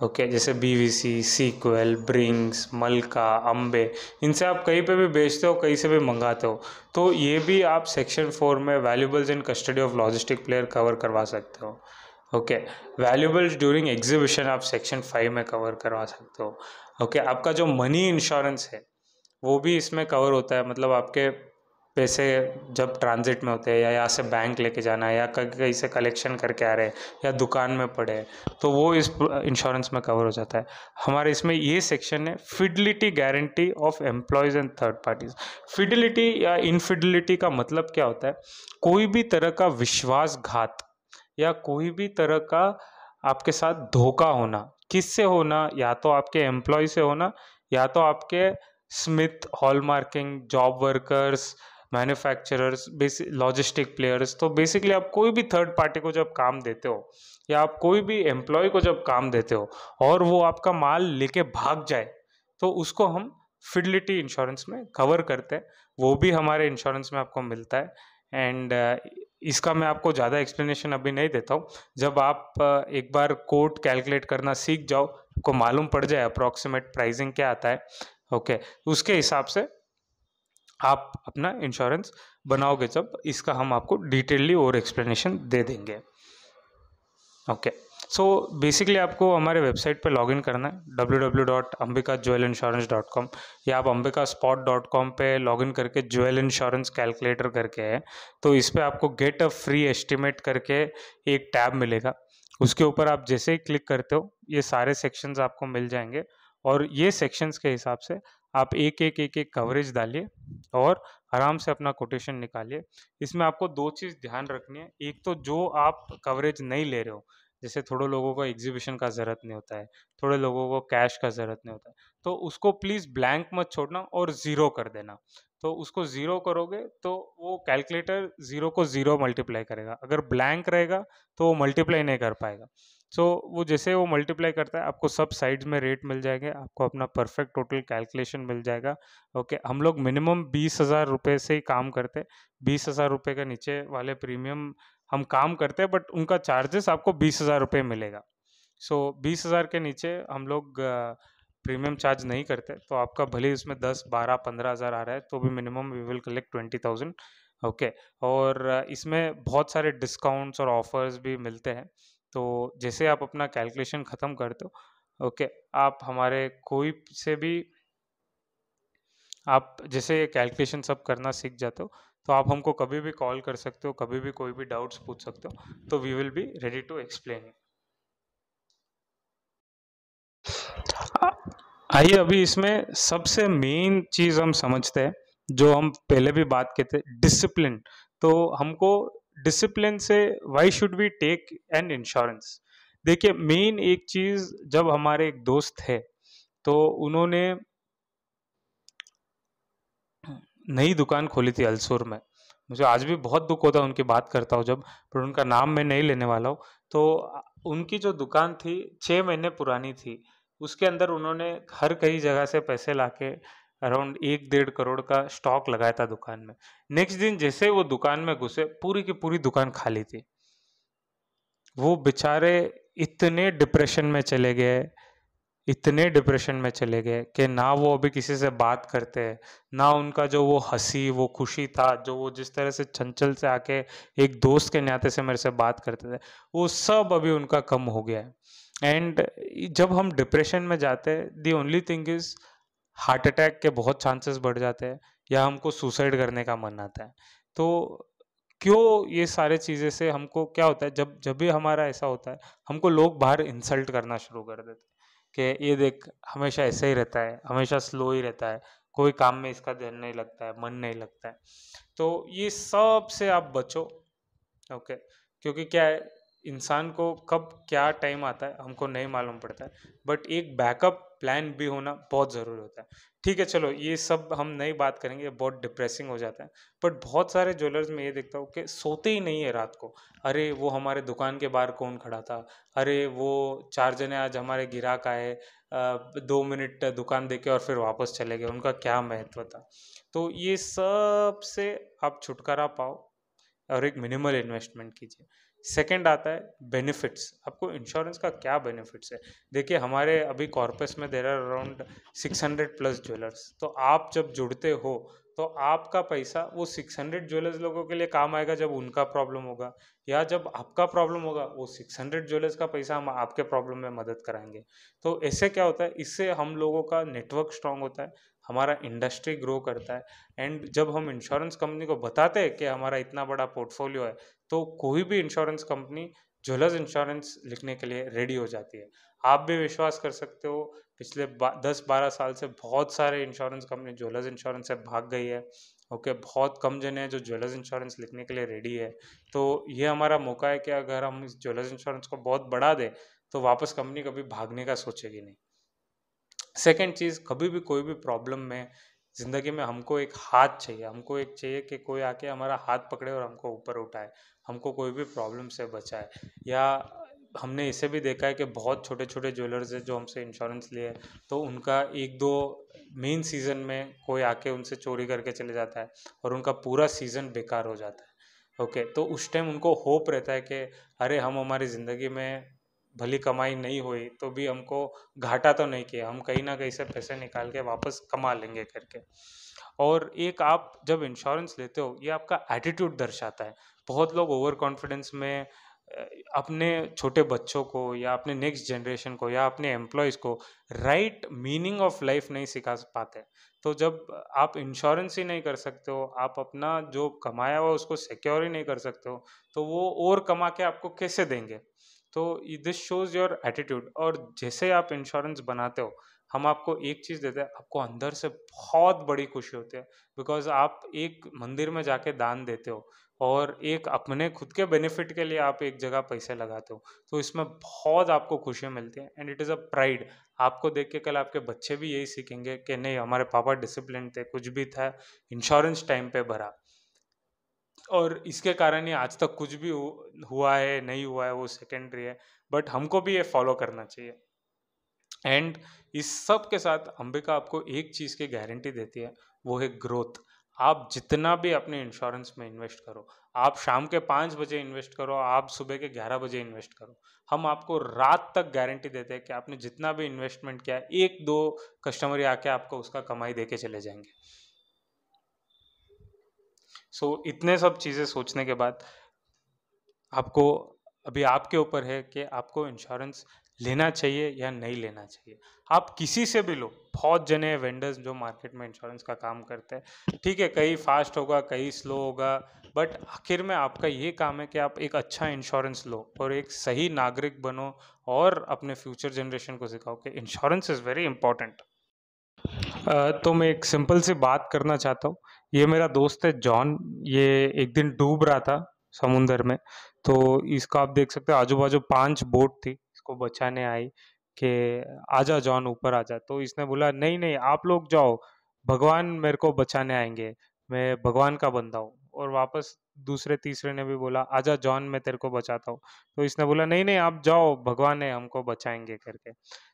ओके, जैसे BVC, sequel, brings, Malka, Ambe, इनसे आप कहीं पे भी बेचते हो, कहीं से भी मंगाते हो, तो ये भी आप सेक्शन 4 में valuables in custody of logistic player cover करवा सकते हो। ओके। वैल्यूबल्स ड्यूरिंग एग्जीबिशन आप सेक्शन 5 में कवर करवा सकते हो। ओके। आपका जो मनी इंश्योरेंस है वो भी इसमें कवर होता है, मतलब आपके पैसे जब ट्रांजिट में होते हैं या यहाँ से बैंक लेके जाना है या कहीं से कलेक्शन करके आ रहे हैं या दुकान में पड़े हैं, तो वो इस इंश्योरेंस में कवर हो जाता है। हमारे इसमें ये सेक्शन है fidelity guarantee of employees and third parties. Fidelity या इनफिडिलिटी का मतलब क्या होता है? कोई भी तरह का विश्वासघात या कोई भी तरह का आपके साथ धोखा होना, किससे होना? या तो आपके एम्प्लॉय से होना, या तो आपके Smith, hallmarking, job workers, manufacturers, basic logistic players. तो बेसिकली आप कोई भी थर्ड पार्टी को जब काम देते हो या आप कोई भी एम्प्लॉय को जब काम देते हो और वो आपका माल लेके भाग जाए, तो उसको हम फिडिलिटी इंश्योरेंस में कवर करते हैं। वो भी हमारे इंश्योरेंस में आपको मिलता है। एंड इसका मैं आपको ज़्यादा एक्सप्लेनेशन अभी नहीं देता हूँ। जब आप एक बार कोट कैलकुलेट करना सीख जाओ, आपको मालूम पड़ जाए अप्रॉक्सीमेट प्राइसिंग क्या आता है, ओके, उसके हिसाब से आप अपना इंश्योरेंस बनाओगे जब, इसका हम आपको डिटेलली और एक्सप्लेनेशन दे देंगे। ओके। सो बेसिकली आपको हमारे वेबसाइट पे लॉगिन करना है www.ambikajwelinsurance.com, या आप ambikaspot.com पे लॉगिन करके ज्वेल इंश्योरेंस कैलकुलेटर करके है, तो इस पे आपको गेट अ फ्री एस्टिमेट करके एक टैब मिलेगा। उसके ऊपर आप जैसे ही क्लिक करते हो ये सारे सेक्शंस आपको मिल जाएंगे, और ये सेक्शंस के हिसाब से आप एक एक कवरेज डालिए और आराम से अपना कोटेशन निकालिए। इसमें आपको दो चीज़ ध्यान रखनी है। एक तो जो आप कवरेज नहीं ले रहे हो, जैसे थोड़े लोगों को एग्जीबिशन का ज़रूरत नहीं होता है, थोड़े लोगों को कैश का ज़रूरत नहीं होता है, तो उसको प्लीज़ ब्लैंक मत छोड़ना और ज़ीरो कर देना। तो उसको ज़ीरो करोगे तो वो कैलकुलेटर ज़ीरो को ज़ीरो मल्टीप्लाई करेगा। अगर ब्लैंक रहेगा तो वो मल्टीप्लाई नहीं कर पाएगा। सो वो जैसे वो मल्टीप्लाई करता है, आपको सब साइड्स में रेट मिल जाएंगे, आपको अपना परफेक्ट टोटल कैलकुलेशन मिल जाएगा। ओके। हम लोग मिनिमम 20,000 रुपये से ही काम करते हैं। 20,000 रुपये के नीचे वाले प्रीमियम हम काम करते हैं, बट उनका चार्जेस आपको 20,000 रुपये मिलेगा। सो 20,000 के नीचे हम लोग प्रीमियम चार्ज नहीं करते, तो आपका भले ही उसमें 10, 12, 15,000 आ रहा है तो भी minimum we will collect 20,000। Okay. और इसमें बहुत सारे डिस्काउंट्स और ऑफर्स भी मिलते हैं। तो जैसे आप अपना कैलकुलेशन ख़त्म करते हो, ओके, आप हमारे कोई से भी आप जैसे ये कैलकुलेशन सब करना सीख जाते हो, तो आप हमको कभी भी कॉल कर सकते हो, कभी भी कोई भी डाउट्स पूछ सकते हो, तो we will be ready to explain. आइए अभी इसमें सबसे मेन चीज़ हम समझते हैं, जो हम पहले भी बात किए थे, डिसिप्लिन। तो हमको डिसिप्लिन से why should we take an insurance? देखिए, मेन एक चीज़, जब हमारे एक दोस्त है तो उन्होंने नई दुकान खोली थी अल्सोर में। मुझे आज भी बहुत दुख होता है उनकी बात करता हूँ जब, पर उनका नाम मैं नहीं लेने वाला हूँ। तो उनकी जो दुकान थी 6 महीने पुरानी थी। उसके अंदर उन्होंने हर कई जगह से पैसे लाके अराउंड 1 डेढ़ करोड़ का स्टॉक लगाया था दुकान में। नेक्स्ट दिन जैसे वो दुकान में घुसे, पूरी की पूरी दुकान खाली थी। वो बेचारे इतने डिप्रेशन में चले गए, इतने डिप्रेशन में चले गए कि ना वो अभी किसी से बात करते हैं, ना उनका जो वो हंसी, वो खुशी था, जो वो जिस तरह से चंचल से आके एक दोस्त के नाते से मेरे से बात करते थे, वो सब अभी उनका कम हो गया है। एंड जब हम डिप्रेशन में जाते हैं, the only thing is heart attack के बहुत चांसेस बढ़ जाते हैं, या हमको सुसाइड करने का मन आता है। तो क्यों ये सारे चीज़ें से हमको क्या होता है, जब जब भी हमारा ऐसा होता है, हमको लोग बाहर इंसल्ट करना शुरू कर देते हैं कि ये देख हमेशा ऐसे ही रहता है, हमेशा स्लो ही रहता है, कोई काम में इसका ध्यान नहीं लगता है, मन नहीं लगता है। तो ये सब से आप बचो। ओके। क्योंकि क्या है, इंसान को कब क्या टाइम आता है हमको नहीं मालूम पड़ता है, बट एक बैकअप प्लान भी होना बहुत ज़रूरी होता है। ठीक है, चलो ये सब हम नई बात करेंगे, बहुत डिप्रेसिंग हो जाता है। बट बहुत सारे ज्वेलर्स में ये देखता हूँ कि सोते ही नहीं है रात को। अरे वो हमारे दुकान के बाहर कौन खड़ा था, अरे वो 4 जने आज हमारे ग्राहक आए, 2 मिनट दुकान देके और फिर वापस चले गए, उनका क्या महत्व था? तो ये सब से आप छुटकारा पाओ। और एक मिनिमल इन्वेस्टमेंट कीजिए। सेकंड आता है बेनिफिट्स। आपको इंश्योरेंस का क्या बेनिफिट्स है? देखिए, हमारे अभी कॉर्पस में there are around 600 plus jewellers. तो आप जब जुड़ते हो तो आपका पैसा वो 600 ज्वेलर्स लोगों के लिए काम आएगा जब उनका प्रॉब्लम होगा, या जब आपका प्रॉब्लम होगा वो 600 ज्वेलर्स का पैसा हम आपके प्रॉब्लम में मदद कराएंगे। तो इससे क्या होता है, इससे हम लोगों का नेटवर्क स्ट्रांग होता है, हमारा इंडस्ट्री ग्रो करता है। एंड जब हम इंश्योरेंस कंपनी को बताते हैं कि हमारा इतना बड़ा पोर्टफोलियो है, तो कोई भी इंश्योरेंस कंपनी ज्वेलर्स इंश्योरेंस लिखने के लिए रेडी हो जाती है। आप भी विश्वास कर सकते हो, पिछले 10-12 साल से बहुत सारे इंश्योरेंस कंपनी ज्वेलर्स इंश्योरेंस से भाग गई है। ओके, बहुत कम जने हैं जो ज्वेलर्स इंश्योरेंस लिखने के लिए रेडी है। तो ये हमारा मौका है कि अगर हम इस ज्वेलर्स इंश्योरेंस को बहुत बढ़ा दें तो वापस कंपनी कभी भागने का सोचेगी नहीं। सेकंड चीज़, कभी भी कोई भी प्रॉब्लम में ज़िंदगी में हमको एक हाथ चाहिए, हमको एक चाहिए कि कोई आके हमारा हाथ पकड़े और हमको ऊपर उठाए, हमको कोई भी प्रॉब्लम से बचाए। या हमने इसे भी देखा है कि बहुत छोटे छोटे ज्वेलर्स हैं जो हमसे इंश्योरेंस लिए, तो उनका एक दो मेन सीज़न में कोई आके उनसे चोरी करके चले जाता है और उनका पूरा सीज़न बेकार हो जाता है। ओके, तो उस टाइम उनको होप रहता है कि अरे, हम हमारी ज़िंदगी में भली कमाई नहीं हुई तो भी हमको घाटा तो नहीं किया, हम कहीं ना कहीं से पैसे निकाल के वापस कमा लेंगे करके। और एक आप जब इंश्योरेंस लेते हो, ये आपका एटीट्यूड दर्शाता है। बहुत लोग ओवर कॉन्फिडेंस में अपने छोटे बच्चों को या अपने नेक्स्ट जनरेशन को या अपने एम्प्लॉयज़ को राइट मीनिंग ऑफ लाइफ नहीं सिखा पाते। तो जब आप इंश्योरेंस ही नहीं कर सकते हो, आप अपना जो कमाया हुआ उसको सिक्योर ही नहीं कर सकते हो, तो वो और कमा के आपको कैसे देंगे? तो दिस शोज़ योर एटीट्यूड। और जैसे आप इंश्योरेंस बनाते हो, हम आपको एक चीज़ देते हैं, आपको अंदर से बहुत बड़ी खुशी होती है, बिकॉज़ आप एक मंदिर में जाके दान देते हो और एक अपने खुद के बेनिफिट के लिए आप एक जगह पैसे लगाते हो, तो इसमें बहुत आपको खुशियाँ मिलती हैं and it is a pride. आपको देख के कल आपके बच्चे भी यही सीखेंगे कि नहीं, हमारे पापा डिसिप्लिन थे, कुछ भी था, इंश्योरेंस टाइम पे भरा। और इसके कारण ही आज तक कुछ भी हुआ है, नहीं हुआ है, वो सेकेंडरी है, बट हमको भी ये फॉलो करना चाहिए। एंड इस सब के साथ अंबिका आपको एक चीज़ की गारंटी देती है, वो है ग्रोथ। आप जितना भी अपने इंश्योरेंस में इन्वेस्ट करो, आप शाम के 5 बजे इन्वेस्ट करो, आप सुबह के 11 बजे इन्वेस्ट करो, हम आपको रात तक गारंटी देते हैं कि आपने जितना भी इन्वेस्टमेंट किया है, 1-2 कस्टमर ही आके आपको उसका कमाई देके चले जाएंगे। सो इतने सब चीज़ें सोचने के बाद आपको, अभी आपके ऊपर है कि आपको इंश्योरेंस लेना चाहिए या नहीं लेना चाहिए। आप किसी से भी लो, बहुत जने वेंडर्स जो मार्केट में इंश्योरेंस का काम करते हैं, ठीक है, कहीं फास्ट होगा, कहीं स्लो होगा, बट आखिर में आपका ये काम है कि आप एक अच्छा इंश्योरेंस लो और एक सही नागरिक बनो और अपने फ्यूचर जनरेशन को सिखाओ कि इंश्योरेंस इज़ वेरी इंपॉर्टेंट। तो मैं एक सिंपल सी बात करना चाहता हूँ। ये मेरा दोस्त है जॉन, ये एक दिन डूब रहा था समुंदर में, तो इसको आप देख सकते हो आजू-बाजू 5 बोट थी, इसको बचाने आई कि आजा जॉन ऊपर आजा। तो इसने बोला नहीं, नहीं आप लोग जाओ, भगवान मेरे को बचाने आएँगे, मैं भगवान का बंदा हूँ। और वापस दूसरे तीसरे ने भी बोला आजा जॉन मैं तेरे को बचाता हूँ। तो इसने बोला नहीं, नहीं आप जाओ, भगवान है हमको बचाएँगे करके।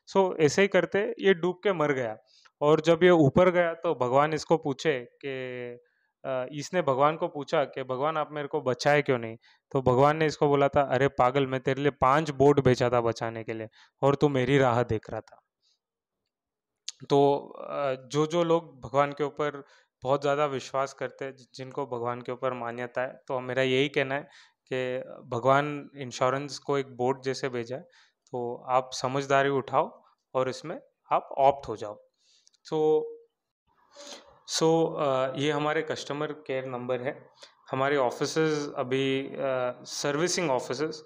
सो ऐसे ही करते ये डूब के मर गया। और जब ये ऊपर गया तो भगवान इसको पूछे कि इसने भगवान को पूछा कि भगवान आप मेरे को बचाए क्यों नहीं? तो भगवान ने इसको बोला था, अरे पागल, मैं तेरे लिए 5 बोट भेजा था बचाने के लिए और तू मेरी राह देख रहा था। तो जो लोग भगवान के ऊपर बहुत ज़्यादा विश्वास करते हैं, जिनको भगवान के ऊपर मान्यता है, तो मेरा यही कहना है कि भगवान इंश्योरेंस को एक बोट जैसे भेजा है, तो आप समझदारी उठाओ और इसमें आप ऑप्ट हो जाओ। सो ये हमारे कस्टमर केयर नंबर है। हमारे ऑफ़िसेज़ अभी सर्विसिंग ऑफ़िसेज़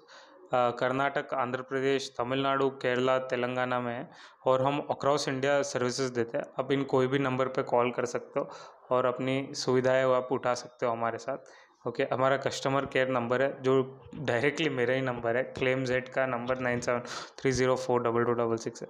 कर्नाटक, आंध्र प्रदेश, तमिलनाडु, केरला, तेलंगाना में है और हम अक्रॉस इंडिया सर्विसेज़ देते हैं। आप इन कोई भी नंबर पे कॉल कर सकते हो और अपनी सुविधाएँ वो आप उठा सकते हो हमारे साथ। ओके, हमारा कस्टमर केयर नंबर है जो डायरेक्टली मेरा ही नंबर है, क्लेम ज़ेड का नंबर 9730422266 है।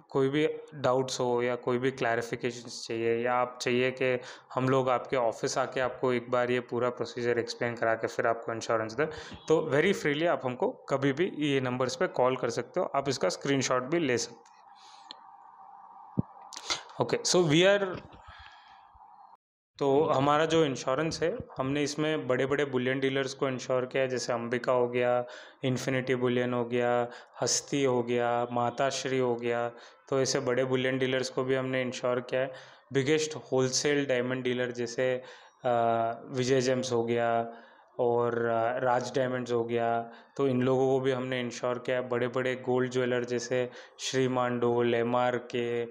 कोई भी डाउट्स हो या कोई भी क्लैरिफिकेशंस चाहिए या आप चाहिए कि हम लोग आपके ऑफिस आके आपको एक बार ये पूरा प्रोसीजर एक्सप्लेन करा के फिर आपको इंश्योरेंस दें, तो वेरी फ्रीली आप हमको कभी भी ये नंबर्स पे कॉल कर सकते हो, आप इसका स्क्रीनशॉट भी ले सकते हो। ओके, सो वी आर तो हमारा जो इंश्योरेंस है, हमने इसमें बड़े-बड़े बुलियन डीलर्स को इंश्योर किया है, जैसे अंबिका हो गया, इन्फिनिटी बुलियन हो गया, हस्ती हो गया, माताश्री हो गया। तो ऐसे बड़े बुलियन डीलर्स को भी हमने इंश्योर किया है। बिगेस्ट होलसेल डायमंड डीलर जैसे विजय जेम्स हो गया और राज डायमंड्स हो गया, तो इन लोगों को भी हमने इंश्योर किया है। बड़े-बड़े गोल्ड ज्वेलर जैसे श्री मांडो, लेमार के,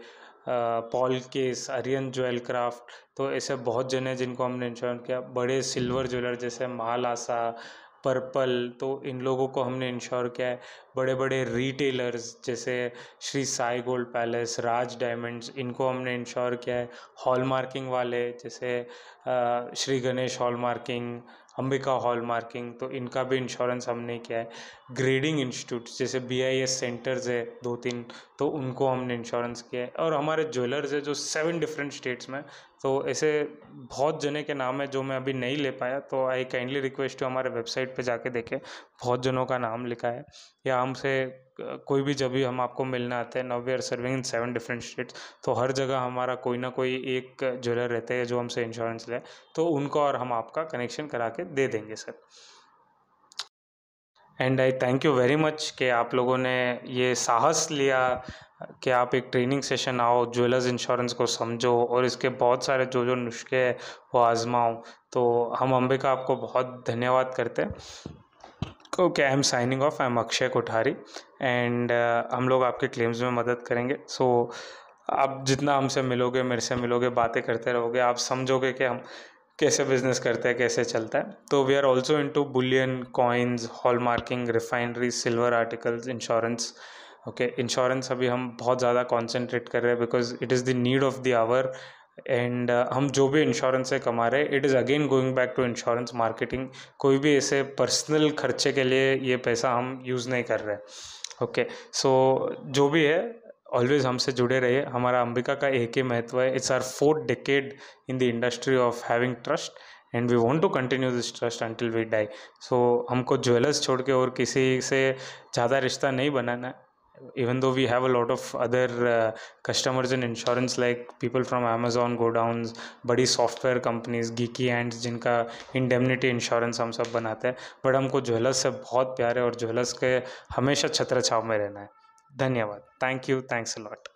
पॉल केस, आर्यन ज्वेल क्राफ्ट, तो ऐसे बहुत जने हैं जिनको हमने इंश्योर किया। बड़े सिल्वर ज्वेलर जैसे महालासा, पर्पल, तो इन लोगों को हमने इंश्योर किया है। बड़े बड़े रिटेलर्स जैसे श्री साई गोल्ड पैलेस, राज डायमंड्स, इनको हमने इंश्योर किया है। हॉल मार्किंग वाले जैसे Shri Ganesh hall marking, Ambika hall marking, तो इनका भी इंश्योरेंस हमने किया है। ग्रेडिंग इंस्टीट्यूट जैसे BIS सेंटर्स है 2-3, तो उनको हमने इंश्योरेंस किया है। और हमारे ज्वेलर्स है जो 7 डिफरेंट स्टेट्स में, तो ऐसे बहुत जने के नाम है जो मैं अभी नहीं ले पाया, तो आई काइंडली रिक्वेस्ट टू हमारे वेबसाइट पे जाके देखें, बहुत जनों का नाम लिखा है। या हमसे कोई भी जब भी हम आपको मिलने आते हैं, now we are serving in 7 different states, तो हर जगह हमारा कोई ना कोई एक ज्वेलर रहते हैं जो हमसे इंश्योरेंस ले, तो उनको और हम आपका कनेक्शन करा के दे देंगे sir. And I thank you very much कि आप लोगों ने ये साहस लिया कि आप एक ट्रेनिंग सेशन आओ, ज्वेलर्स इंश्योरेंस को समझो और इसके बहुत सारे जो जो नुस्खे हैं वो आजमाओ। तो हम अंबिका आपको बहुत धन्यवाद करते हैं। Okay, I am signing off. I am Akshay Kothari and हम लोग आपके क्लेम्स में मदद करेंगे। सो आप जितना हमसे मिलोगे, मेरे से मिलोगे, बातें करते रहोगे, आप समझोगे कि हम कैसे बिजनेस करते हैं, कैसे चलता है। तो we are also into bullion, coins, hallmarking, refinery, silver articles, insurance. Okay, insurance अभी हम बहुत ज़्यादा कॉन्सेंट्रेट कर रहे हैं because it is the need of the hour. And हम जो भी इंश्योरेंस से कमा रहे हैं, it is again going back to insurance marketing. कोई भी ऐसे पर्सनल खर्चे के लिए ये पैसा हम यूज़ नहीं कर रहे। ओके, सो जो भी है, ऑलवेज हमसे जुड़े रहिए। हमारा अंबिका का एक ही महत्व है, it's our 4th decade in the industry of having trust and we want to continue this trust until we die. So हमको ज्वेलर्स छोड़ के और किसी से ज़्यादा रिश्ता नहीं बनाना है। Even though we have a lot of other customers in insurance like people from Amazon, Godowns, बड़ी सॉफ्टवेयर कंपनीज, geeky ants, जिनका इंडेमनिटी इंश्योरेंस हम सब बनाते हैं, बट हमको ज्वेलर्स से बहुत प्यार है और ज्वेलर्स के हमेशा छत्र छाव में रहना है। धन्यवाद। Thank you, thanks a lot.